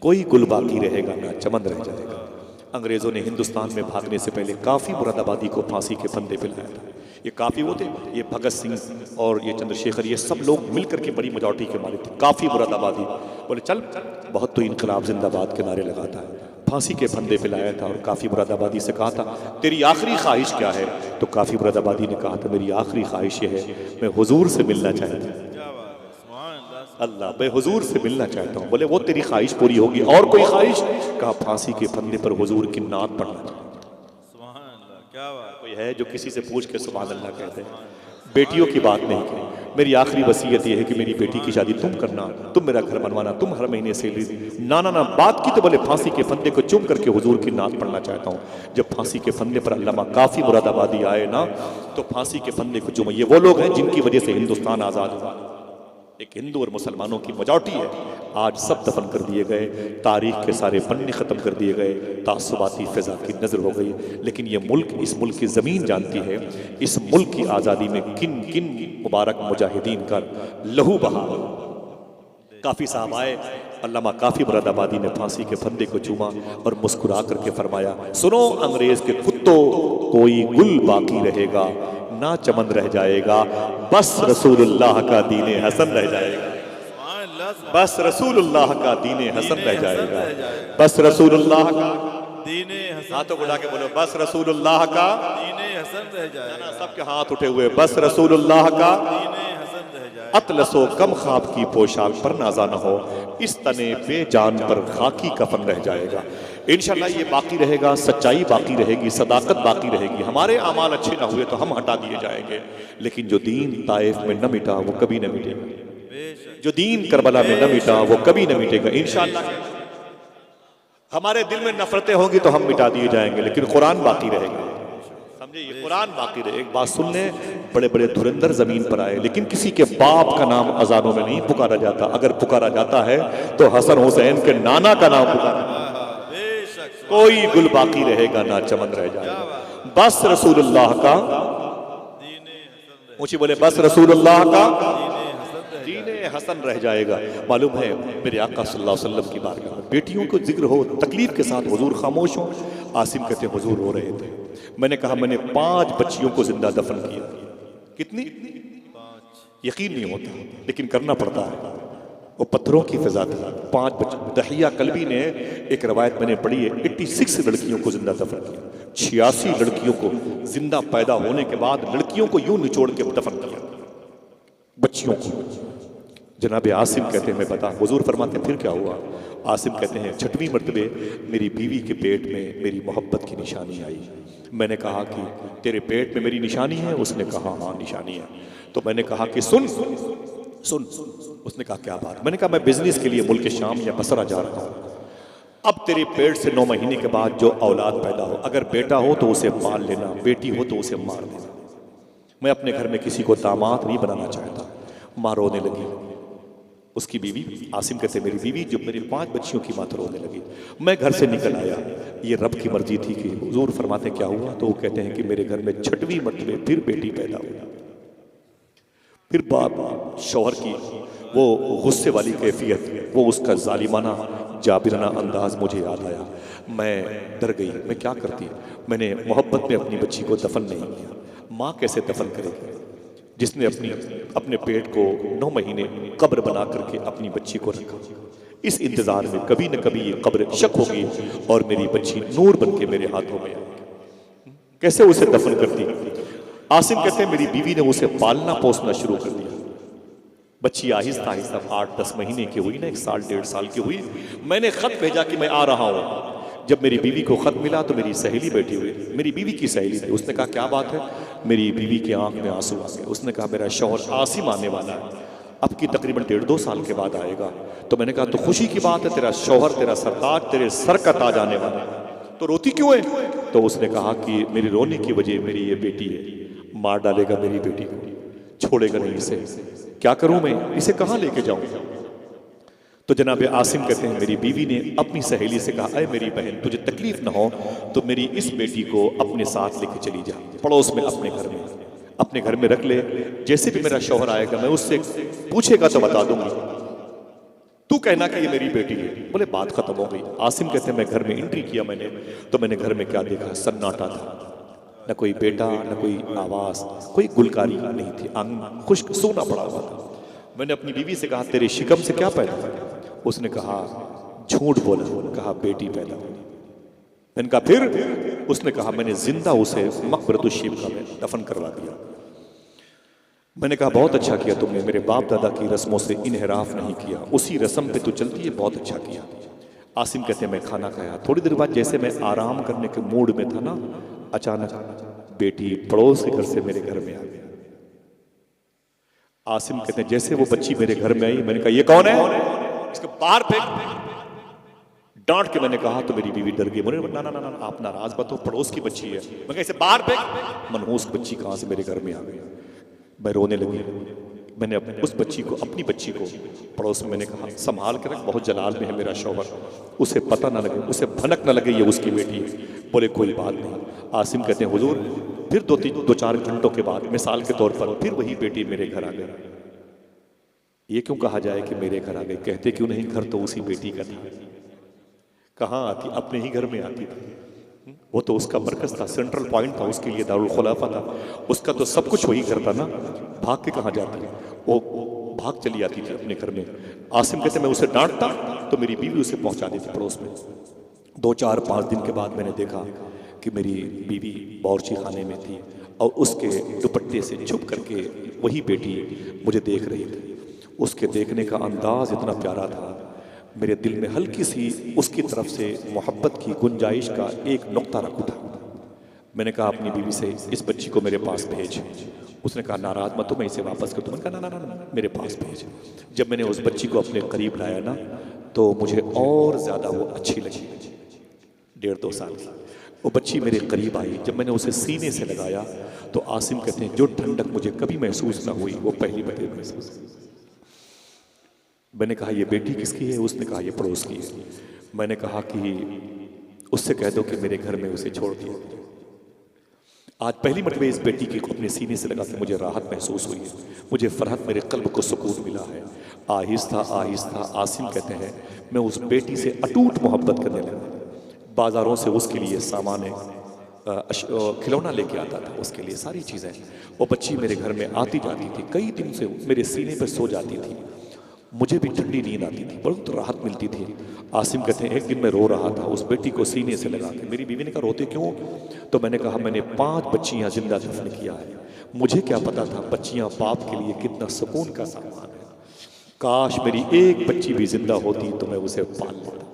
कोई गुल बाकी रहेगा ना चमन रह जाएगा। अंग्रेजों ने हिंदुस्तान में भागने से पहले काफी मुरादाबादी को फांसी के फंदे पे लाया था। ये काफी वो थे, ये भगत सिंह और ये चंद्रशेखर, ये सब लोग मिलकर के बड़ी मेजॉरिटी के मालिक थे। काफी मुरादाबादी बोले चल बहुत तो इनकलाब जिंदाबाद के नारे लगाता है, फांसी के फंदे पे लाया था। और काफी मुरादाबादी से कहा था तेरी आखिरी ख्वाहिश क्या है, तो काफी मुरादाबादी ने कहा था मेरी आखिरी ख्वाहिश ये है मैं हुजूर से मिलना चाहता हूँ। अल्लाह, मैं हुजूर से मिलना चाहता हूँ। बोले वो तेरी ख्वाहिश पूरी होगी, और कोई ख्वाहिश? कहा फांसी के फंदे पर हुजूर की नात पढ़ना चाहता हूँ। क्या बात। कोई है जो किसी से पूछ के सुभान अल्लाह कहते हैं? बेटियों की बात नहीं की, मेरी आखिरी वसीयत यह है कि मेरी बेटी की शादी तुम करना, तुम मेरा घर बनवाना, तुम हर महीने सैलरी। ना ना ना, बात की तो बोले फांसी के फंदे को चुम करके हुजूर की नात पढ़ना चाहता हूँ। जब फांसी के फंदे पर अल्लामा काफी मुरादाबादी आए ना, तो फांसी के फंदे को चुमा। ये वो लोग हैं जिनकी वजह से हिंदुस्तान आजाद हुआ। एक हिंदू और मुसलमानों की मेजॉरिटी है, आज सब दफन कर दिए गए, तारीख के सारे पन्ने ख़त्म कर दिए गए, तासुबाती फ़िज़ा की नज़र हो गई। लेकिन ये मुल्क, इस मुल्क की ज़मीन जानती है इस मुल्क की आज़ादी में किन किन मुबारक मुजाहिदीन का लहू बहा। काफ़ी साहब आए, अल्लामा काफ़ी मुरादाबादी ने फांसी के फंदे को चूमा और मुस्कुरा करके फरमाया सुनो अंग्रेज़ के कुत्तों, कोई गुल बाकी रहेगा ना चमन रह जाएगा, बस रसूलुल्लाह का दीने हसन रह जाएगा। बस रसूलुल्लाह का दीने हसन रह जाएगा। बस रसूलुल्लाह का दीने हसन। हाथों को उठा के बोलो बस रसूलुल्लाह का दीने हसन रह जाएगा। सबके हाथ उठे हुए, बस रसूलुल्लाह का दीने हसन रह जाएगा। अतलसो कम ख्वाब की पोशाक पर नाजा न हो, इस तने पे जान पर खाकी कफन रह जाएगा। इंशाल्लाह ये बाकी रहेगा, सच्चाई बाकी रहेगी, सदाकत बाकी रहेगी। हमारे अमाल अच्छे ना हुए तो हम हटा दिए जाएंगे, लेकिन जो दीन ताइफ में न मिटा वो कभी न मिटेगा। जो दीन करबला में न मिटा वो कभी न मिटेगा इंशाल्लाह। हमारे दिल में नफरतें होंगी तो हम मिटा दिए जाएंगे, लेकिन कुरान बाकी रहेगा। समझे, ये कुरान बाकी रहे। एक बात सुन ले, बड़े बड़े धुरंधर जमीन पर आए, लेकिन किसी के बाप का नाम अजानों में नहीं पुकारा जाता। अगर पुकारा जाता है तो हसन हुसैन के नाना का नाम पुकारा। कोई गुल बाकी रहेगा ना चमन रह जाएगा। बस रसूलुल्लाह का ऊंची बोले, बस रसूलुल्लाह का दीने हसन रह जाएगा। मालूम है मेरे आका सल्लल्लाहु अलैहि वसल्लम की बारगाह में बेटियों को जिक्र हो, तकलीफ के साथ हुजूर खामोश हो। आसिम कहते हुजूर रो रहे थे। मैंने कहा मैंने 5 बच्चियों को जिंदा दफन किया। कितनी? यकीन नहीं होता, लेकिन करना पड़ता है। वो पत्थरों की फिजा थी। 5 बच्चे, दहिया कल्बी ने एक रवायत मैंने पढ़ी है, 86 लड़कियों को जिंदा दफन किया, 86 लड़कियों को जिंदा पैदा होने के बाद लड़कियों को यूं निचोड़ के दफन किया, बच्चियों को। जनाब आसिम कहते हैं मैं बता, हुजूर फरमाते फिर क्या हुआ? आसिम कहते हैं 6वीं मरतबे मेरी बीवी के पेट में मेरी मोहब्बत की निशानी आई। मैंने कहा कि तेरे पेट में मेरी निशानी है? उसने कहा हाँ निशानी है। तो मैंने कहा कि सुन सुन सुन। उसने कहा क्या बात? मैंने कहा मैं बिजनेस के लिए मुल्क शाम या बसरा जा रहा हूँ। अब तेरे पेट से 9 महीने के बाद जो औलाद पैदा हो, अगर बेटा हो तो उसे पाल लेना, बेटी हो तो उसे मार देना। मैं अपने घर में किसी को दामाद नहीं बनाना चाहता। माँ रोने लगी, उसकी बीवी, आसिम कहते मेरी बीवी जो मेरी 5 बच्चियों की माँ रोने लगी। मैं घर से निकल आया, ये रब की मर्जी थी कि हुजूर फरमाते क्या हुआ? तो वो कहते हैं कि मेरे घर में 6वीं मरतबे फिर बेटी पैदा हुई। फिर बाप शौहर की वो गुस्से वाली कैफियत, वो उसका जालिमाना जाबिराना अंदाज मुझे याद आया। मैं डर गई, मैं क्या करती? मैंने मोहब्बत में अपनी बच्ची को दफन नहीं किया। माँ कैसे दफन करेगी जिसने अपने पेट को 9 महीने कब्र बना करके अपनी बच्ची को रखा? इस इंतजार में कभी न कभी ये कब्र शक होगी और मेरी बच्ची नूर बन के मेरे हाथों में आएगी। कैसे उसे दफन करती? आसिम कहते हैं मेरी बीवी ने उसे पालना पोसना शुरू कर दिया। बच्ची आहिस्ता आहिस्ता 8-10 महीने की हुई ना, 1 साल 1.5 साल की हुई। मैंने खत भेजा कि मैं आ रहा हूँ। जब मेरी बीवी को खत मिला तो मेरी सहेली बैठी हुई, मेरी बीवी की सहेली थी। उसने कहा क्या बात है? मेरी बीवी की आंख में आंसू आ गए। उसने कहा मेरा शौहर आसिम आने वाला है, अब की तकरीबन 1.5-2 साल के बाद आएगा। तो मैंने कहा तो खुशी की बात है, तेरा शौहर, तेरा सरताज, तेरे सर का ताज आने वाला है, तो रोती क्यों है? तो उसने कहा कि मेरी रोने की वजह मेरी ये बेटी है, मार डालेगा मेरी बेटी को, छोड़ेगा नहीं इसे, क्या करूं मैं, इसे कहां लेके जाऊं? तो जनाब आसिम कहते हैं मेरी बीवी ने अपनी सहेली से कहा अरे मेरी बहन तुझे तकलीफ ना हो तो मेरी इस बेटी को अपने साथ लेके चली जा, पड़ोस में अपने घर में रख ले। जैसे भी मेरा शौहर आएगा मैं उससे पूछेगा तो बता दूंगी, तू कहना कि ये मेरी बेटी है। बोले बात खत्म हो गई। आसिम कहते हैं मैं घर में एंट्री किया मैंने, तो मैंने घर में क्या देखा? सन्नाटा था, न कोई बेटा न कोई आवाज, कोई गुलकारी नहीं थी, आंगन खुश्क सोना पड़ा हुआ था। मैंने अपनी बीवी से कहा तेरे शिकम से क्या पैदा हुआ? उसने कहा झूठ बोला, कहा बेटी पैदा हुई। मैंने कहा फिर? उसने कहा मैंने जिंदा उसे मकबरतुश्शीबा में दफन करवा दिया। मैंने कहा बहुत अच्छा किया तुमने, मेरे बाप दादा की रस्मों से इनहराफ नहीं किया, उसी रस्म पे तो चलती है, बहुत अच्छा किया। आसिम कहते हैं मैं खाना खाया, थोड़ी देर बाद जैसे मैं आराम करने के मूड में था ना, अचानक बेटी पड़ोस के घर से मेरे घर में आ गई। आसिम कहते हैं जैसे वो बच्ची मेरे घर में आई, मैंने कहा ये कौन है, इसको बाहर फेंक। डांट के मैंने कहा तो मेरी बीवी डर गई, बोले ना ना ना आप नाराज मत हो, पड़ोस की बच्ची है। मैं कहा इसे बाहर फेंक। मनहूस बच्ची कहां से मेरे घर में आ गई। मैं रोने लगी। मैंने उस बच्ची को, अपनी बच्ची को पड़ोस में मैंने कहा संभाल के रख, बहुत जलाल में है मेरा शौहर, उसे पता ना लगे, उसे भनक ना लगे ये उसकी बेटी है। बोले कोई बात नहीं। आसिम कहते हैं हुजूर फिर 2-4 घंटों के बाद मिसाल के तौर पर फिर वही बेटी मेरे घर आ गई। ये क्यों कहा जाए कि मेरे घर आ गई? कहते क्यों नहीं घर तो उसी बेटी का था। कहाँ आती? अपने ही घर में आती थी। वो तो उसका मरकज था, सेंट्रल पॉइंट था उसके लिए, दारुल खुलाफा था उसका, तो सब कुछ वही घर था ना। भाग के कहाँ जाती? वो भाग चली आती थी अपने घर में। आसिम कहते मैं उसे डांटता तो मेरी बीवी उसे पहुंचा देती पड़ोस में। 2-4-5 दिन के बाद मैंने देखा कि मेरी बीवी बावर्ची खाने में थी और उसके दुपट्टे से छुप करके वही बेटी मुझे देख रही थी। उसके देखने का अंदाज इतना प्यारा था, मेरे दिल में हल्की सी उसकी तरफ से मोहब्बत की गुंजाइश का एक नुक्ता रख उठा। मैंने कहा अपनी बीवी से इस बच्ची को मेरे पास भेज। उसने कहा नाराज मत हो, मैं इसे वापस कर दूं। मैंने कहा ना ना ना मेरे पास भेज। जब मैंने उस बच्ची को अपने करीब लाया ना तो मुझे और ज्यादा वो अच्छी लगी। 1.5-2 साल की वो बच्ची मेरे करीब आई। जब मैंने उसे सीने से लगाया तो आसिम कहते हैं जो ठंडक मुझे कभी महसूस ना हुई वो पहली बार महसूस। मैंने कहा ये बेटी किसकी है? उसने कहा ये पड़ोस की है। मैंने कहा कि उससे कह दो कि मेरे घर में उसे छोड़ दिया। आज पहली मरतबा इस बेटी की अपने सीने से लगा के मुझे राहत महसूस हुई है, मुझे फरहत, मेरे कल्ब को सुकून मिला है। आहिस्ता आहिस्ता आसिम कहते हैं मैं उस बेटी से अटूट मोहब्बत करने लगा। बाजारों से उसके लिए सामान खिलौना लेके आता था, उसके लिए सारी चीज़ें। वो बच्ची मेरे घर में आती जाती थी, कई दिन से मेरे सीने पर सो जाती थी। मुझे भी ठंडी नींद आती थी, बहुत राहत मिलती थी। आसिम कहते हैं एक दिन मैं रो रहा था, उस बेटी को सीने से लगा के। मेरी बीवी ने कहा रोते क्यों? तो मैंने कहा मैंने 5 बच्चियां जिंदा दफन किया है। मुझे क्या पता था बच्चियां बाप के लिए कितना सुकून का सामान है। काश मेरी एक बच्ची भी जिंदा होती तो मैं उसे पाल लेता,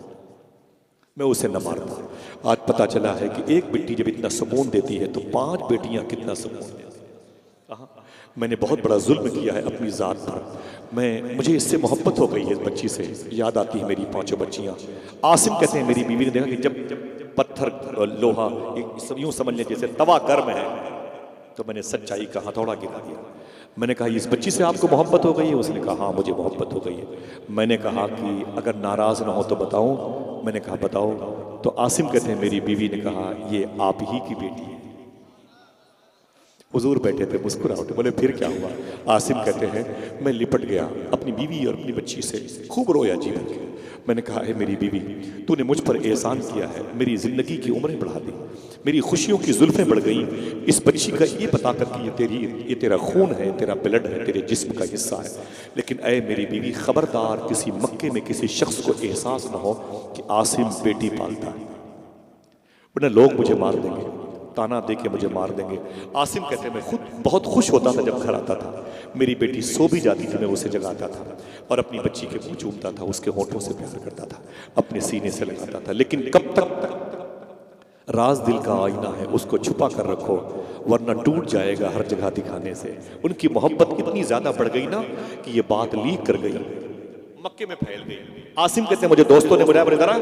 मैं उसे न मारता। आज पता चला है कि एक बेटी जब इतना सुकून देती है तो 5 बेटियां कितना सुकून देती हैं। मैंने बहुत बड़ा जुल्म किया है अपनी ज़ात पर। मुझे इससे मोहब्बत हो गई है, इस बच्ची से याद आती है मेरी 5 बच्चियाँ। आसिम कहते हैं मेरी बीवी ने देखा कि जब पत्थर लोहा सब यूँ समझ लें जैसे तवा गर्म है, तो मैंने सच्चाई का हथौड़ा गिरा दिया। मैंने कहा इस बच्ची से आपको मोहब्बत हो गई है? उसने कहा हाँ मुझे मोहब्बत हो गई है। मैंने कहा कि अगर नाराज़ ना हो तो बताऊँ? मैंने कहा बताओ। तो आसिम कहते हैं मेरी बीवी ने कहा ये आप ही की बेटी है। हुजूर बैठे थे, मुस्कुरा उठे, बोले फिर क्या हुआ? आसिम कहते हैं मैं लिपट गया अपनी बीवी और अपनी बच्ची से, खूब रोया जी भर के। मैंने कहा है मेरी बीवी, तूने मुझ पर एहसान किया है, मेरी ज़िंदगी की उम्रें बढ़ा दी, मेरी खुशियों की जुल्फें बढ़ गई। इस बच्ची का ये पता कर कि ये तेरा खून है, तेरा ब्लड है, तेरे जिस्म का हिस्सा है। लेकिन ऐ मेरी बीवी, खबरदार किसी मक्के में किसी शख्स को एहसास न हो कि आसिम बेटी पालता है, वरना लोग मुझे मार देंगे, ताना दे के मुझे मार देंगे। आसिम कहते हैं मैं खुद बहुत खुश होता था जब घर आता था। मेरी बेटी सो भी जाती थी, मैं उसे जगाता था और अपनी बच्ची के मुंह चूमता था, उसके होठों से प्यार करता था, अपने सीने से लगाता था। लेकिन कब तक राज दिल का आईना है, उसको छुपा कर रखो वरना टूट जाएगा हर जगह दिखाने से। उनकी मोहब्बत इतनी ज्यादा बढ़ गई ना कि ये बात लीक कर गई, मक्के में फैल गई। आसिम कहते हैं मुझे दोस्तों ने बुलाया, बोले जरा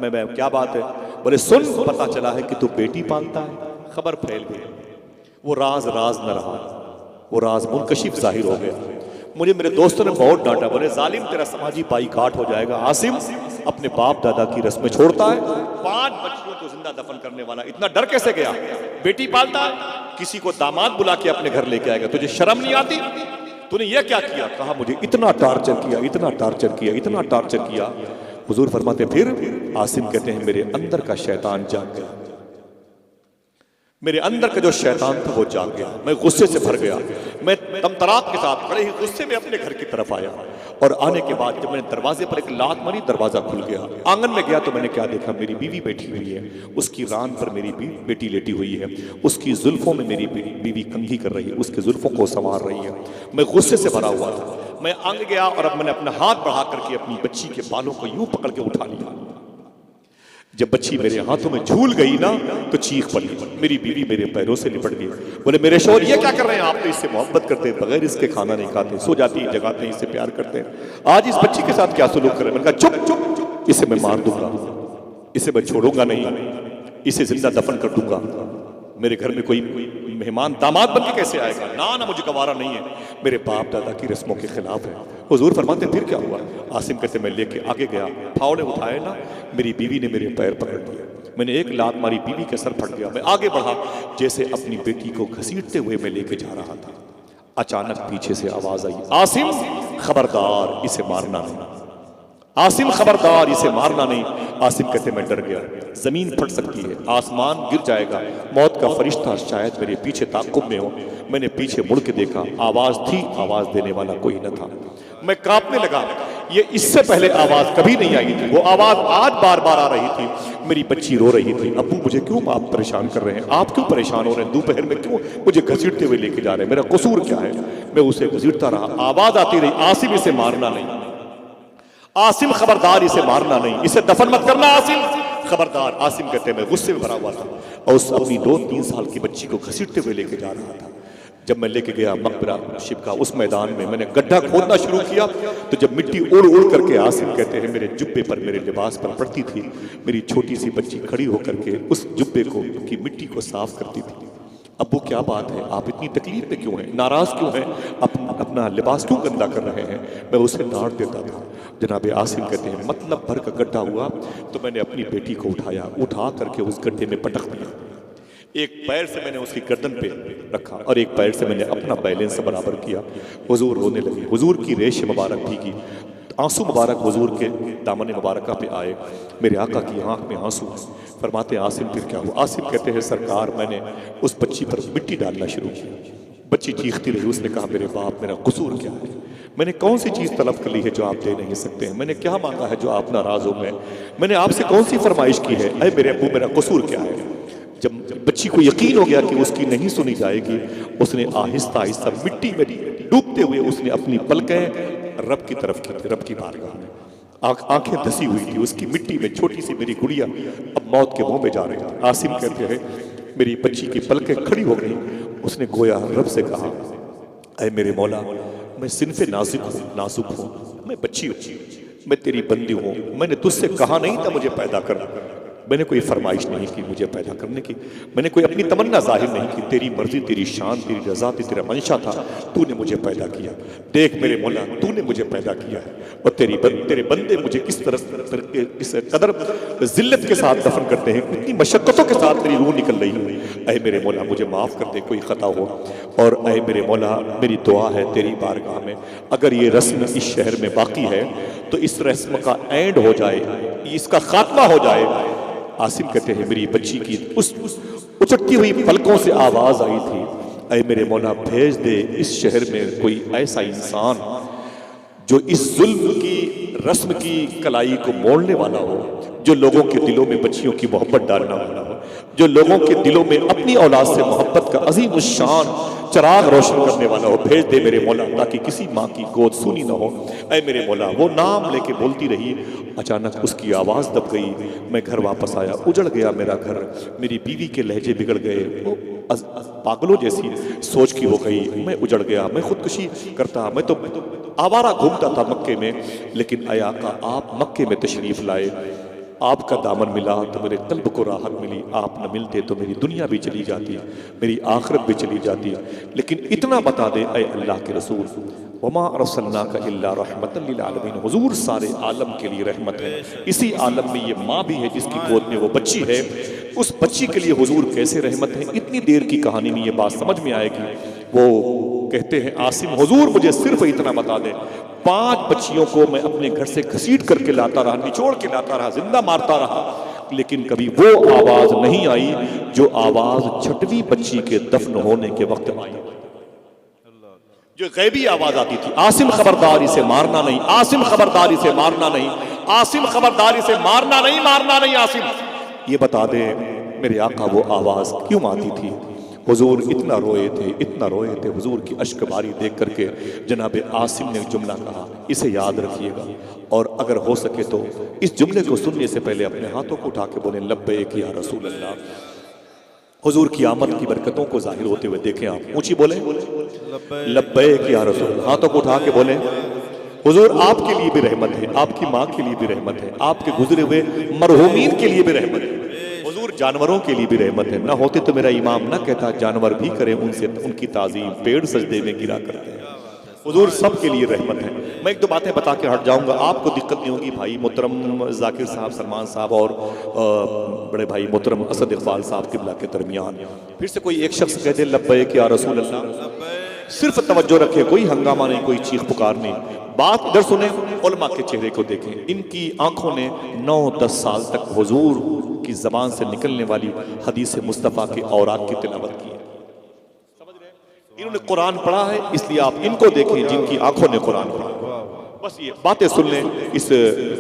मैं क्या बात है? बोले सुन, पता चला है कि तू बेटी पालता है। खबर फैल गई, वो राज न रहा, वो राज मुनकशिफ जाहिर हो गया। मुझे मेरे दोस्तों ने बहुत डांटा, बोले जालिम तेरा समाजी बाईकाट हो जाएगा। आसिम अपने बाप दादा की रस्में छोड़ता है, 5 बच्चियों को जिंदा दफन करने वाला, इतना डर कैसे गया? बेटी पालता है, किसी को दामाद बुला के अपने घर लेके आएगा, तुझे शर्म नहीं आती? तूने ये क्या किया? कहा मुझे इतना टार्चर किया, इतना टार्चर किया, इतना टार्चर किया। हुजूर फरमाते फिर आसिम कहते हैं मेरे अंदर का शैतान जाग गया, मेरे अंदर का जो शैतान था वो जाग गया। मैं गुस्से से भर गया, मैं तमतरात के साथ बड़े ही गुस्से में अपने घर की तरफ आया। और आने के बाद जब मैंने दरवाजे पर एक लात मारी, दरवाजा खुल गया। आंगन में गया तो मैंने क्या देखा? मेरी बीवी बैठी हुई है, उसकी रान पर मेरी बेटी लेटी हुई है, उसकी जुल्फों में मेरी बीवी कंघी कर रही है, उसके जुल्फों को संवार रही है। मैं गुस्से से भरा हुआ था। मैं आंग गया और अब मैंने अपना हाथ बढ़ा करके अपनी बच्ची के बालों को यूं पकड़ के उठा लिया। जब बच्ची मेरे हाथों में झूल गई ना तो चीख पड़ी। मेरी बीवी मेरे पैरों से लिपट गई, बोले मेरे शौहर ये क्या कर रहे हैं? आप तो इससे मोहब्बत करते हैं, बगैर इसके खाना नहीं खाते, सो जाती है जगाते हैं, इससे प्यार करते हैं, आज इस बच्ची के साथ क्या सलूक करें? मैंने कहा चुप चुप, इसे मैं मार दूंगा, इसे मैं छोड़ूंगा नहीं, इसे जिंदा दफन कर दूंगा। मेरे घर में कोई मेहमान दामाद बन के कैसे आएगा? ना मुझे गवारा नहीं है, मेरे बाप दादा की रस्मों के खिलाफ है। हुजूर फरमाते फिर क्या हुआ? आसिम कहते मैं लेके आगे गया, फावड़े उठाए ना, मेरी बीवी ने मेरे पैर पकड़ लिया, मैंने एक लात मारी, बीवी का सर फट गया। मैं आगे बढ़ा, जैसे अपनी बेटी को घसीटते हुए मैं लेके जा रहा था। अचानक पीछे से आवाज आई, आसिम खबरदार इसे मारना नहीं, आसिम खबरदार इसे मारना नहीं। आसिम कहते मैं डर गया, जमीन फट सकती है, आसमान गिर जाएगा, मौत का फरिश्ता शायद मेरे पीछे ताक़ुब में हो। मैंने पीछे मुड़ के देखा, आवाज थी, आवाज देने वाला कोई न था। मैं कांपने लगा, ये इससे पहले आवाज कभी नहीं आई थी, वो आवाज आज बार बार आ रही थी। मेरी बच्ची रो रही थी, अब्बू मुझे क्यों आप परेशान कर रहे हैं? आप क्यों परेशान हो रहे हैं? दोपहर में क्यों मुझे घसीटते हुए लेके जा रहे हैं? मेरा कसूर क्या है? मैं उसे घसीटता रहा, आवाज आती रही, आसिम इसे मारना नहीं, आसिम खबरदार इसे मारना नहीं, इसे दफन मत करना आसिम खबरदार। आसिम कहते हैं मैं गुस्से में भरा हुआ था और उस अपनी 2-3 साल की बच्ची को घसीटते हुए लेके जा रहा था। जब मैं लेके गया मकबरा शिव का, उस मैदान में मैंने गड्ढा खोदना शुरू किया, तो जब मिट्टी उड़ उड़ करके आसिम कहते हैं मेरे जुब्बे पर, मेरे लिबास पर पड़ती थी, मेरी छोटी सी बच्ची खड़ी होकर के उस जुब्बे को की मिट्टी को साफ करती थी। अब्बू क्या बात है, आप इतनी तकलीफ में क्यों हैं, नाराज क्यों हैं, अपना लिबास क्यों गंदा कर रहे हैं? मैं उसे डांट देता था। जनाब आसिम कहते हैं मतलब भर का गड्ढा हुआ तो मैंने अपनी बेटी को उठाया, उठा करके उस गड्ढे में पटक दिया। एक पैर से मैंने उसकी गर्दन पे रखा और एक पैर से मैंने अपना बैलेंस बराबर किया। हुजूर रोने लगे, हुजूर की रेश मुबारक भीगी, आंसू मुबारक हुजूर के दामन मुबारक पे आए, मेरे आका की आंख में आंसू। फरमाते आसिम फिर क्या हुआ? आसिम कहते हैं सरकार मैंने उस बच्ची पर मिट्टी डालना शुरू किया, बच्ची चीखती रही, उसने कहा मेरे बाप मेरा कसूर क्या है, मैंने कौन सी चीज़ तलब कर ली है जो आप दे नहीं सकते हैं, मैंने क्या मांगा है जो आप नाराज़ हो गए, मैंने आपसे कौन सी फरमाइश की है, अरे मेरे अब्बू मेरा कसूर क्या है। जब बच्ची को यकीन हो गया कि उसकी नहीं सुनी जाएगी, उसने आहिस्ता आहिस्ता मिट्टी में डूबते हुए उसने अपनी पलकें रब की तरफ की, रब की बारगाह में, आंखें धसी हुई थी उसकी मिट्टी में, छोटी सी मेरी गुड़िया अब मौत के मुंह में जा रही थी। आसिम कहते हैं मेरी बच्ची की पलकें खड़ी हो गई, उसने गोया रब से कहा ऐ मेरे मौला मैं सिनफे नाजुक हूँ, मैं बच्ची हूँ, मैं तेरी बंदी हूँ, मैंने तुझसे कहा नहीं था मुझे पैदा कर, मैंने कोई फरमाइश नहीं की मुझे पैदा करने की, मैंने कोई अपनी तमन्ना जाहिर नहीं की, तेरी मर्जी तेरी शान तेरी रजा थी, तेरा मंशा था, तूने मुझे पैदा किया। देख मेरे मौला तूने मुझे पैदा किया है और तेरे बंदे मुझे किस तरह इस कदर जिल्लत के साथ दफन करते हैं, इतनी मशक्क़तों के साथ मेरी रूह निकल रही है। ऐ मेरे मौला मुझे माफ़ कर दे कोई ख़ता हो, और ऐ मेरे मौला मेरी दुआ है तेरी बारगाह में अगर ये रस्म इस शहर में बाकी है तो इस रस्म का एंड हो जाए, इसका खात्मा हो जाए। आसिम कहते हैं मेरी बच्ची की उस उचटती हुई पलकों से आवाज आई थी, ऐ मेरे मौला भेज दे इस शहर में कोई ऐसा इंसान जो इस जुल्म की रस्म की कलाई को मोड़ने वाला हो, जो लोगों के दिलों में बच्चियों की मोहब्बत डालने वाला हो, जो लोगों के दिलों में अपनी औलाद से मोहब्बत का अजीम शान चराग रोशन करने वाला हो। भेज दे मेरे मौला ताकि किसी माँ की गोद सुनी न हो। ऐ मेरे मौला वो नाम लेके बोलती रही, अचानक उसकी आवाज़ दब गई, मैं घर वापस आया, उजड़ गया मेरा घर, मेरी बीवी के लहजे बिगड़ गए, वो पागलों जैसी सोच की हो गई, मैं उजड़ गया, मैं खुदकुशी करता, मैं तो आवारा घूमता था मक्के में, लेकिन आया का आप मक्के में तशरीफ लाए, आपका दामन मिला तो मेरे कल्ब को राहत मिली, आप न मिलते तो मेरी दुनिया भी चली जाती, मेरी आखिरत भी चली जाती। लेकिन इतना बता दे ऐ अल्लाह के रसूल, वमा अरसलनाका इल्ला रहमतन लिल आलमीन, हुजूर सारे आलम के लिए रहमत है। इसी आलम में ये माँ भी है जिसकी गोद में वो बच्ची है, उस बच्ची के लिए हुजूर कैसे रहमत है। इतनी देर की कहानी में ये बात समझ में आएगी। वो कहते हैं आसिम हुजूर मुझे सिर्फ इतना बता दे, 5 बच्चियों को मैं अपने घर से घसीट करके लाता रहा, निचोड़ के लाता रहा, जिंदा मारता रहा, लेकिन कभी वो आवाज नहीं आई जो आवाज 6वीं बच्ची के दफन होने के वक्त आई, जो गैबी आवाज आती थी, आसिम खबरदारी से मारना नहीं, आसिम खबरदारी से मारना नहीं, आसिम खबरदारी से मारना नहीं, मारना नहीं आसिम। ये बता दे मेरे आका वो आवाज क्यों आती थी। हुजूर इतना रोए थे, हुजूर की अश्कबारी देख करके जनाब आसिम ने जुमला कहा, इसे याद रखिएगा, और अगर हो सके तो इस जुमले को सुनने से पहले अपने हाथों को उठा के बोले लब्बैक या रसूल अल्लाह। हुजूर की आमद की बरकतों को जाहिर होते हुए देखें, आप ऊंची बोले लब्बैक या रसूल, हाथों को उठा के बोले हुजूर आपके लिए भी रहमत है, आपकी माँ के लिए भी रहमत है, आपके गुजरे हुए मरहूमीन के लिए भी रहमत है, हुजूर जानवरों के लिए भी रहमत है। ना होते तो मेरा इमाम ना कहता जानवर भी करें उनसे उनकी ताजीम, पेड़ सजदे में गिरा करते हैं, हुजूर सब के लिए रहमत है। मैं 1-2 बातें बता के हट जाऊंगा, आपको दिक्कत नहीं होगी। भाई मोहतरम जाकिर साहब, सलमान साहब और बड़े भाई मोहतरम असद इकबाल साहब किबला के दरमियान फिर से कोई एक शख्स कह दे लब्बैक या रसूल अल्लाह, सिर्फ तवज्जो रखे, कोई हंगामा नहीं, कोई चीख पुकार नहीं, बात इधर सुने, उलमा के चेहरे को देखें। इनकी आंखों ने 9-10 साल तक हुजूर की जबान से निकलने वाली हदीस मुस्तफ़ा के औरात की तिलावत की है, समझ रहे हैं? इन्होंने कुरान पढ़ा है, इसलिए आप इनको देखें जिनकी आंखों ने कुरान पढ़ा। बस ये बातें सुन लें इस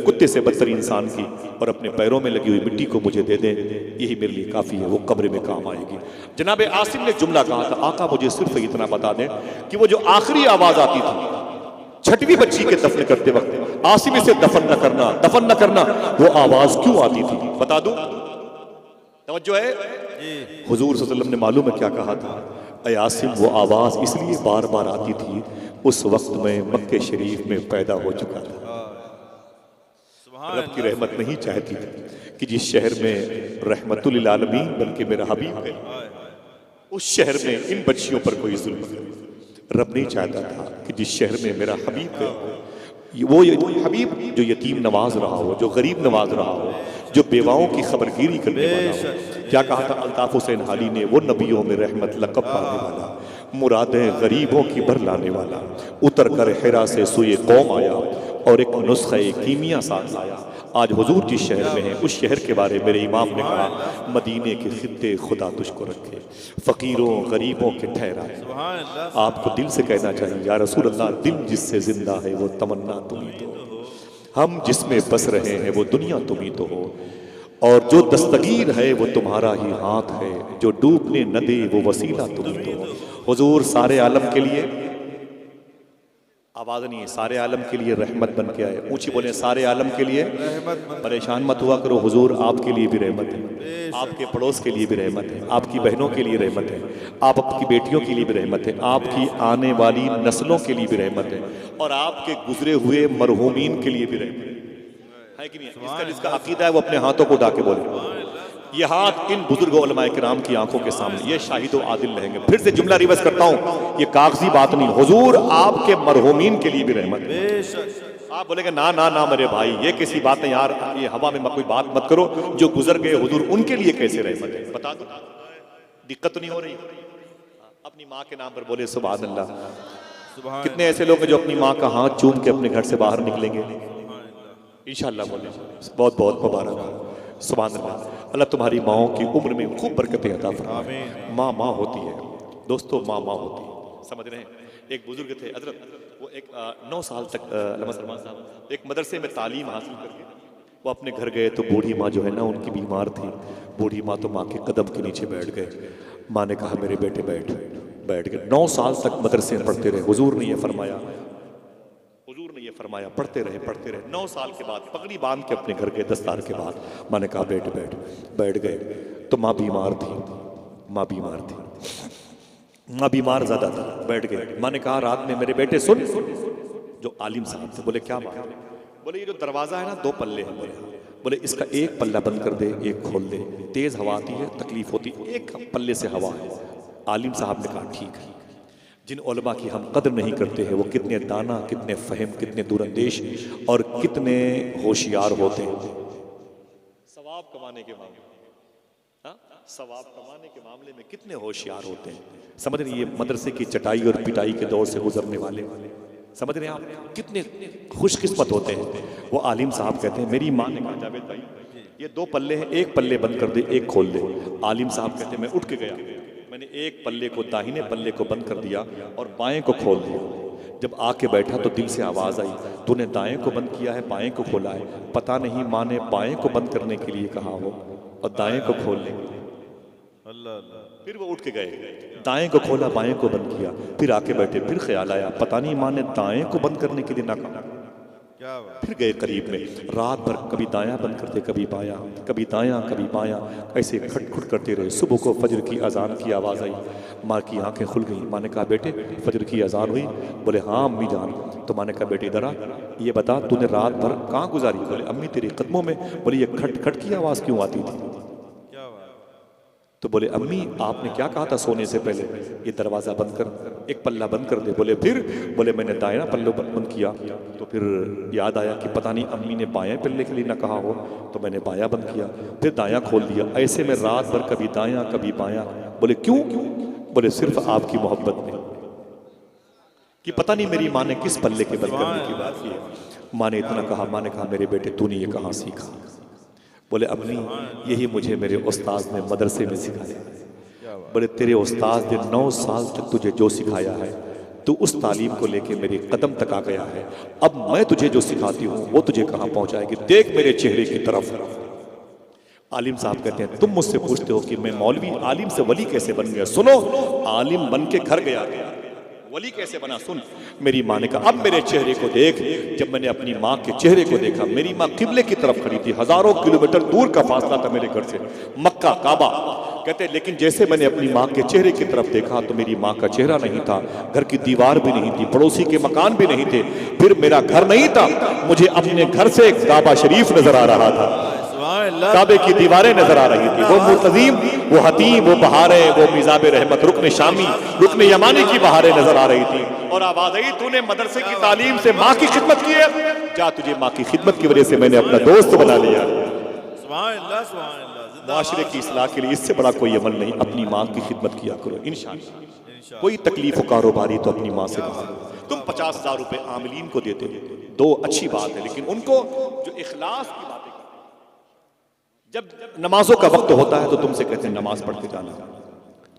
कुत्ते से बदतर इंसान की, और अपने पैरों में लगी हुई मिट्टी को मुझे दे दें, यही मेरे लिए काफ़ी है, वो कब्र में काम आएगी। जनाब आसिम ने जुमला कहा था, आका मुझे सिर्फ इतना बता दें कि वो जो आखिरी आवाज़ आती थी 6वीं बच्ची के दफन करते वक्त, आसिम इसे दफन न करना, वो आवाज़ क्यों आती थी बता दूं? तवज्जो है? हुजूर सल्लल्लाहु अलैहि वसल्लम ने मालूम है क्या कहा था, ऐ आसिम वो आवाज़ इसलिए बार बार आती थी, उस वक्त में मक्के शरीफ में पैदा हो चुका था। रब की रहमत नहीं चाहती थी कि जिस शहर में रहमतुल लिल आलमीन बल्कि मेरा हबीब है, उस शहर में इन बच्चियों पर कोई जुल्म करे। रब नहीं चाहता था कि जिस शहर में मेरा हबीब है, वो हबीब जो यतीम नवाज रहा हो, जो गरीब नवाज रहा हो, जो बेवाओं की खबरगिरी करने वाला हो। क्या कहा था अल्ताफ हुसैन हाली ने, वो नबियों में रहमत लक़ब पाने वाला, मुरादें गरीबों की भर लाने वाला, उतर कर हिरा से सुए कौम आया और एक नुस्खे कीमिया साथ लाया। आज हुजूर जिस शहर में हैं उस शहर के बारे में मेरे इमाम ने कहा, मदीने के खित्ते खुदा तुझको रखे, फ़कीरों गरीबों के ठहरा। सुभान अल्लाह। आपको दिल से कहना चाहिए, या रसूल अल्लाह, दिल जिससे जिंदा है वो तमन्ना तुम ही तो हो, हम जिसमें बस रहे हैं वो दुनिया तुम ही तो हो, और जो दस्तगीर है वो तुम्हारा ही हाथ है, जो डूबने न दे वो वसीला तुम ही तो हो। हुजूर सारे आलम के लिए, आवाज नहीं है, सारे आलम के लिए रहमत बन के आए। ऊंची बोले, सारे आलम के लिए रहमत बन। परेशान मत हुआ करो, हुजूर आपके लिए भी रहमत है, आपके पड़ोस के लिए भी रहमत है, आपकी बहनों के लिए रहमत है, आप आपकी बेटियों के लिए भी रहमत है, आपकी आने वाली नस्लों के लिए भी रहमत है, और आपके गुजरे हुए मरहूमीन के लिए भी रहमत है कि नहीं? इसका जिसका अकीदा है वो अपने हाथों को उठा के बोले, ये हाथ इन बुजुर्ग उलमाए किराम की आंखों के सामने, ये शाहिद आदिल रहेंगे। फिर से जुमला रिवर्स करता हूँ, ये कागजी बात नहीं, हुजूर आपके मरहूमीन के लिए भी रहमत है। बेशक। आप बोलेंगे ना ना ना मेरे भाई, ये कैसी बात है यार, ये हवा में कोई बात मत करो, जो गुजर गए हुजूर उनके लिए कैसे रहमत है, बता दो, दिक्कत तो नहीं हो रही? अपनी माँ के नाम पर बोले सुभान अल्लाह। सुभान। कितने ऐसे लोग हैं जो अपनी माँ का हाथ चूम के अपने घर से बाहर निकलेंगे? इंशाअल्लाह बोले, बहुत बहुत मुबारक हो, सुभान अल्लाह। अल्लाह तुम्हारी माओं की उम्र में खूब बरकतें अता फरमाए। माँ माँ होती है दोस्तों, माँ माँ होती है, समझ रहे हैं? एक बुजुर्ग थे हजरत, वो एक 9 साल तक सलमान साहब एक मदरसे में तालीम हासिल करके वो अपने घर गए तो बूढ़ी माँ जो है ना उनकी बीमार थी। बूढ़ी माँ तो माँ के कदम के नीचे बैठ गए। माँ ने कहा मेरे बेटे बैठ गए। 9 साल तक मदरसे में पढ़ते रहे। हुजूर ने ये फरमाया, पढ़ते रहे। 9 साल के बाद पगड़ी बांध के अपने घर गए। दस्तार के बाद माँ ने कहा बैठ गए। तो माँ बीमार थी, माँ बीमार ज्यादा था, बैठ गए। माँ ने कहा रात में मेरे बेटे सुन, जो आलिम साहब थे, बोले क्या बात? बोले ये जो दरवाजा है ना 2 पल्ले हैं, बोले इसका एक पल्ला बंद कर दे, एक खोल दे, तेज हवा आती है, तकलीफ होती है, एक पल्ले से हवा है। आलिम साहब ने कहा ठीक है। जिन उलमा की हम कदर नहीं करते हैं वो कितने दाना, कितने फहम, कितने दूरंदेश और कितने होशियार होते हैं सवाब कमाने के मामले में। सवाब कमाने के मामले में कितने होशियार होते हैं। समझ रहे, ये मदरसे की चटाई और पिटाई के दौर से गुजरने वाले, समझ रहे हैं आप कितने खुशकिस्मत होते हैं। वो आलिम साहब कहते हैं मेरी माँ ने कहा जावेद भाई ये 2 पल्ले हैं, एक पल्ले बंद कर दे, एक खोल दे। आलिम साहब कहते हैं मैं उठ के गया, मैंने एक पल्ले को, दाहिने पल्ले को बंद कर दिया और बाएं को खोल दिया। जब आके बैठा तो दिल से आवाज आई, तूने दाएं को बंद किया है, बाएं को खोला है। पता नहीं माँ ने बाएं को बंद करने के लिए कहा हो और दाएं को खोलने के लिए। अल्लाह अल्लाह। फिर वो उठ के गए, दाएं को खोला, बाएं को बंद किया, फिर आके बैठे। फिर ख्याल आया पता नहीं माँ ने दाएं को बंद करने के लिए ना कहा। क्या बात। फिर गए करीब में, रात भर कभी दायां बंद करते, कभी बायां, कभी दायां, कभी बायां, ऐसे खटखट करते रहे। सुबह को फजर की अजान की आवाज़ आई, माँ की आंखें खुल गई। माँ ने कहा बेटे फजर की अजान हुई? बोले हाँ अम्मी जान। तो माँ ने कहा बेटे इधर आ, ये बता तूने रात भर कहाँ गुजारी? बोले अम्मी तेरे कदमों में। बोले ये खट खट की आवाज़ क्यों आती थी? तो बोले अम्मी आपने क्या कहा था सोने से पहले, ये दरवाज़ा बंद कर, एक पल्ला बंद कर दे। बोले फिर? बोले मैंने दायां पल्ला बंद किया तो फिर याद आया कि पता नहीं अम्मी ने बाएं पल्ले के लिए ना कहा हो, तो मैंने बायां बंद किया, फिर दायां खोल दिया। ऐसे में रात भर कभी दायां कभी बायां। बोले क्यों? बोले सिर्फ आपकी मोहब्बत में, कि पता नहीं मेरी माँ ने किस पल्ले के बंद करने की बात की। माँ ने इतना कहा, माँ ने कहा मेरे बेटे तूने ये कहाँ सीखा? बोले अम्मी यही मुझे मेरे उस्ताद ने मदरसे में सिखाया। बोले तेरे उस्ताद ने 9 साल तक तुझे जो सिखाया है तू उस तालीम को लेके मेरे कदम तक आ गया है। अब मैं तुझे जो सिखाती हूँ वो तुझे कहाँ पहुँचाएगी, देख मेरे चेहरे की तरफ। आलिम साहब कहते हैं तुम मुझसे पूछते हो कि मैं मौलवी आलिम से वली कैसे बन गया। सुनो, आलिम बन के घर गया, वली कैसे बना सुन। मेरी माँ ने कहा अब मेरे चेहरे को देख। जब मैंने अपनी माँ के चेहरे को देखा, मेरी माँ किबले की तरफ खड़ी थी, हजारों किलोमीटर दूर का फासला था मेरे घर से, मक्का काबा। कहते लेकिन जैसे मैंने अपनी माँ के चेहरे की तरफ देखा तो मेरी माँ का चेहरा नहीं था, घर की दीवार भी नहीं थी, पड़ोसी के मकान भी नहीं थे, फिर मेरा घर नहीं था, मुझे अपने घर से एक काबा शरीफ नजर आ रहा था, काबे की दीवारें नजर आ रही थी, वो मुतजीम, वो हतीम, वो बहारें, वो मिजाब रहमत, रुकन शामी, रुकन यमानी की बहारें नजर आ रही थी। और आवाज आई तूने मदरसे की तालीम से माँ की खिदमत की है, जा तुझे माँ की खिदमत की वजह से मैंने अपना दोस्त बना लिया। माशरे की इस्लाह के लिए इससे बड़ा कोई अमल नहीं, अपनी माँ की खिदमत किया करो इंशाअल्लाह। कोई तकलीफ कारोबारी तो अपनी माँ से कहा। तुम 50,000 रुपए आमिलीन को देते हो, 2 अच्छी बात है, लेकिन उनको जो इखलास की बात जब नमाजों का वक्त होता है तो तुमसे कहते हैं नमाज पढ़ के जाना,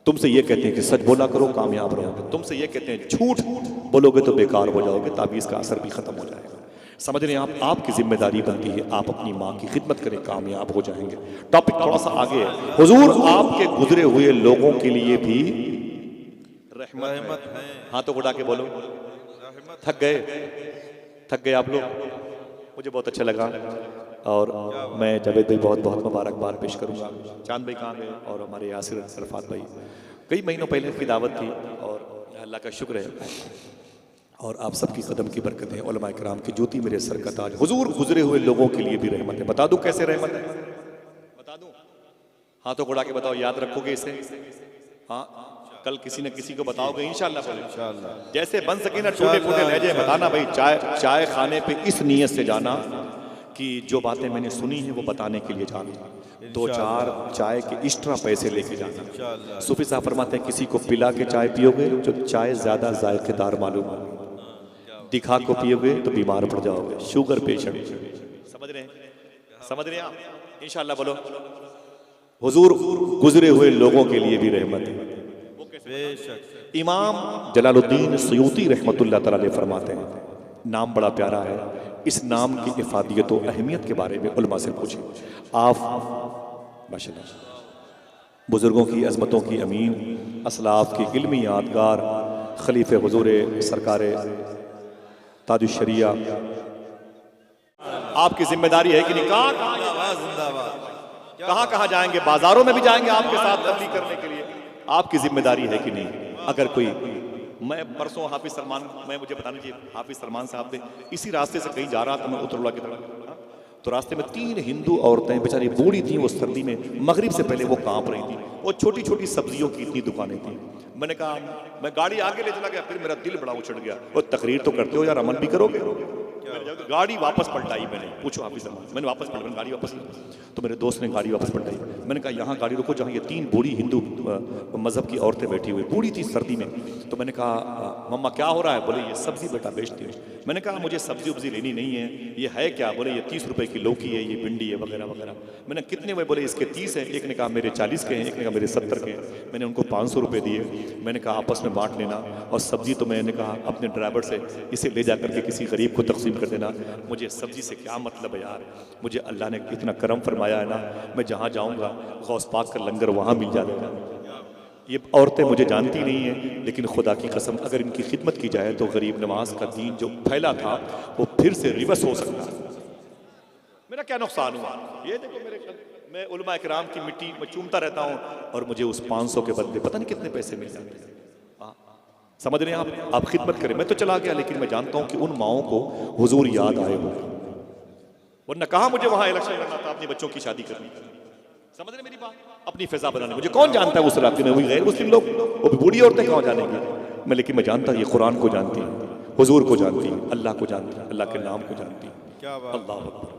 तुमसे ये कहते हैं कि सच बोला करो कामयाब रहोगे, तुमसे ये कहते हैं झूठ बोलोगे तो बेकार हो जाओगे, ताबीज़ का असर भी खत्म हो जाएगा। समझ रहे हैं आप, आपकी जिम्मेदारी बनती है आप अपनी माँ की खिदमत करें, कामयाब हो जाएंगे। टॉपिक थोड़ा सा आगे है। हुजूर आपके गुजरे हुए लोगों के लिए भी रहमत है। हाथों को उठा के बोलो, थक गए आप लोग, मुझे बहुत अच्छा लगा। और मैं जावेद भाई बहुत बहुत मुबारकबाद पेश करूंगा। चांद भाई कहाँ गए और हमारे यासिर अरफात भाई, कई महीनों पहले की दावत थी और अल्लाह का शुक्र है और आप सबकी कदम की बरकत है, उलमा इकराम की ज्योति मेरे सर का ताज। हुजूर गुजरे हुए लोगों के लिए भी रहमत है। बता दूं कैसे रहमत है, बता दूं? हाथों को उठा के बताओ, याद रखोगे इसे? हाँ, कल किसी न किसी को बताओगे इंशाअल्लाह। जैसे बन सके ना छोटे छोटे लहजे बताना भाई। चाय खाने पे इस नीयत से जाना कि जो बातें मैंने सुनी हैं वो बताने के लिए जाना, 2-4 चाय के एक्स्ट्रा पैसे लेके जाना। सूफी साहब फरमाते हैं किसी को पिला के चाय पियोगे जो चाय ज्यादा जायकेदार मालूम हो, दिखा को पियोगे तो बीमार पड़ जाओगे, शुगर पेशेंट। समझ रहे हैं आप? इंशाअल्लाह बोलो। हुजूर गुजरे हुए लोगों के लिए भी रहमत है। इमाम जलालुद्दीन सयूती रहमतुल्लाह तआला अलैह फरमाते हैं, नाम बड़ा प्यारा है, इस नाम की इफादियत और अहमियत के बारे में उलमा से पूछें आप। माशाअल्लाह बुजुर्गों की अजमतों की अमीन, असलाफ की इल्मी यादगार, खलीफे हुजूर सरकार ताजुश्शरिया, आपकी जिम्मेदारी है कि नहीं? कहाँ कहाँ जाएंगे? बाजारों में भी जाएंगे आपके साथ तबलीग करने के लिए, आपकी जिम्मेदारी है कि नहीं? अगर कोई, मैं परसों हाफिज सलमान, मैं मुझे बताना चाहिए, हाफिज सलमान साहब थे, इसी रास्ते से कहीं जा रहा था मैं उतरला की तरफ, तो रास्ते में 3 हिंदू औरतें बेचारी बूढ़ी थी, वो सर्दी में मगरिब से पहले वो कांप रही थी, वो छोटी छोटी सब्जियों की इतनी दुकानें थी। मैंने कहा, मैं गाड़ी आगे ले चला गया, फिर मेरा दिल बड़ा उछड़ गया, वो तकरीर तो करते हो यार, अमल भी करोगे? गाड़ी वापस पलटाई मैंने, पूछो हाफिज सलमान, मैंने वापस पलटाई, गाड़ी वापस, तो मेरे दोस्त ने गाड़ी वापस पलटाई। मैंने कहा यहाँ गाड़ी रोको जहाँ ये 3 बूढ़ी हिंदू मजहब की औरतें बैठी हुई, बूढ़ी थी सर्दी में। तो मैंने कहा मम्मा क्या हो रहा है? बोले ये सब्जी बेटा बेचती है। मैंने कहा मुझे सब्जी उब्जी लेनी नहीं है, ये है क्या? बोले ये 30 रुपए की लौकी है, ये भिंडी है वगैरह वगैरह। मैंने कितने हुए? बोले इसके 30 है। एक ने कहा मेरे 40 के हैं, एक ने कहा मेरे 70 के हैं। मैंने उनको 500 रुपये दिए। मैंने कहा आपस में बांट लेना, और सब्जी तो मैंने कहा अपने ड्राइवर से इसे ले जा करके किसी गरीब को तकसीम कर देना, मुझे सब्जी से क्या मतलब है यार, मुझे अल्लाह ने इतना करम फरमाया है ना, मैं जहाँ जाऊँगा गौस पाक का लंगर वहाँ मिल जाएगा। ये औरतें मुझे जानती नहीं हैं, लेकिन खुदा की कसम अगर इनकी खिदमत की जाए तो गरीब नवाज का दीन जो फैला था वो फिर से रिवर्स हो सकता है। मेरा क्या नुकसान हुआ? ये देखो मैं उलमा इकराम की मिट्टी में चूमता रहता हूँ और मुझे उस 500 के बदले पता नहीं कितने पैसे मिल जाते हैं। समझ रहे हैं आप खिदमत करें। मैं तो चला गया, लेकिन मैं जानता हूँ कि उन माओं को हुजूर याद आए हो, वरना कहा मुझे वहां इलेक्शन लड़ना था, अपनी बच्चों की शादी करनी। समझ रहे मेरी बात? अपनी फिजा बनाने, मुझे कौन जानता है उस इलाके में, वही गैर मुस्लिम लोग, वो भी बूढ़ी औरतें कहाँ जानेंगी? मैं लेकिन मैं जानता ये कुरान को जानती है, हुजूर को जानती है, अल्लाह को जानती है, अल्लाह के नाम को जानती है। अल्लाह अकबर।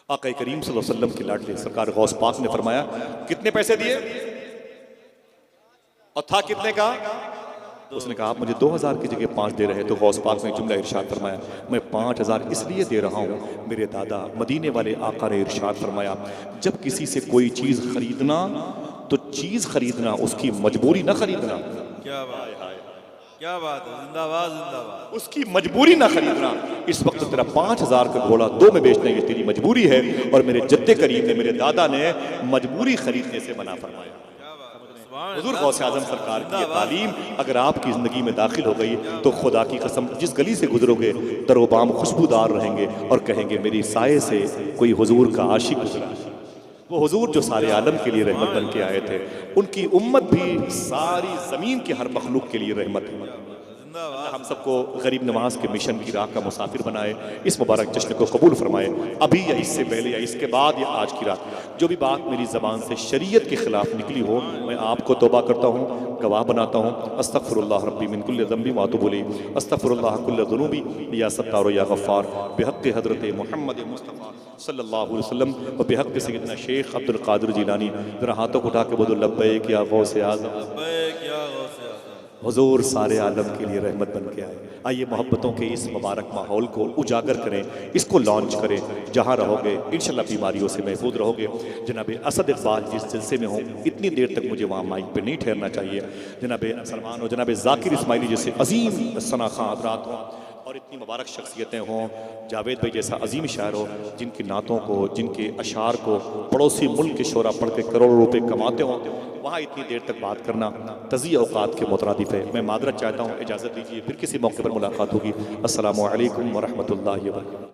आका करीम सल्लल्लाहु अलैहि वसल्लम के लाडले सरकार गौस पाक ने फरमाया कितने पैसे दिए? और था कितने का? उसने कहा आप मुझे 2000 की जगह 5 दे रहे हैं। तो गौस पाक ने जुमला इरशाद फरमाया मैं 5000 इसलिए दे रहा हूँ, मेरे दादा मदीने वाले आका ने इरशाद फरमाया जब किसी से कोई चीज खरीदना तो चीज खरीदना, उसकी मजबूरी ना खरीदना। क्या बात है, क्या बात है, जिंदाबाद जिंदाबाद। उसकी मजबूरी ना खरीदना। इस वक्त तेरा 5000 का घोड़ा 2 में बेचना ये तेरी मजबूरी है, और मेरे जद्दे करीम ने, मेरे दादा ने मजबूरी खरीदने से मना फरमाया। हुजूर गौसे आजम सरकार की तालीम अगर आपकी जिंदगी में दाखिल हो गई तो खुदा की कसम जिस गली से गुजरोगे दरोबाम खुशबूदार रहेंगे और कहेंगे मेरी साये से कोई हुजूर का आशिक गुजरा। वो हुजूर जो सारे आलम के लिए रहमत बन के आए थे, उनकी उम्मत भी सारी जमीन के हर मखलूक के लिए रहमत है। हम सबको गरीब नवाज के मिशन की राह का मुसाफिर बनाए, इस मुबारक जश्न को कबूल फरमाए। अभी या इससे पहले या इसके बाद या आज की रात जो भी बात मेरी ज़बान से शरीयत के खिलाफ निकली हो, मैं आपको तौबा करता हूँ, गवाह बनाता हूँ। अस्तगफिरुल्लाह रब्बी मिन कुल्लि ज़ंबी व अतूबु इलैह, अस्तगफिरुल्लाह कुल्ल ज़ुनूबी या सत्तार या गफ़्फ़ार, बिहक़्क़ि हज़रत मुहम्मद मुस्तफ़ा सल्लल्लाहु अलैहि वसल्लम व बिहक़्क़ि सय्यदना शेख अब्दुल क़ादिर जिलानी। ज़रा हाथों को उठा के बोलो लब्बैक या गौसे आज़म, हुजूर सारे आलम के लिए रहमत बन के आए। आइए मोहब्बतों के इस मुबारक माहौल को उजागर करें, इसको लॉन्च करें। जहाँ रहोगे इंशाल्लाह बीमारियों से महफूज रहोगे। जनाब असद इकबाल जिस जलसे में हो, इतनी देर तक मुझे वहाँ माइक पे नहीं ठहरना चाहिए। जनाब सलमान हो, जनाब जाकिर इस्माइली जैसे अजीम सना खां हज़रात हों और इतनी मुबारक शख्सियतें हों, जावेद भाई जैसा अजीम शायर हो, जिनकी नातों को, जिनके अशार को पड़ोसी मुल्क के शोरा पढ़ के करोड़ों रुपए कमाते हों, वहाँ इतनी देर तक बात करना तज़ी औकात के मुतरादिफ है। मैं मादरत चाहता हूँ, इजाज़त दीजिए, फिर किसी मौके पर मुलाकात होगी। अस्सलामु अलैकुम व रहमतुल्लाहि व बरकातुहू।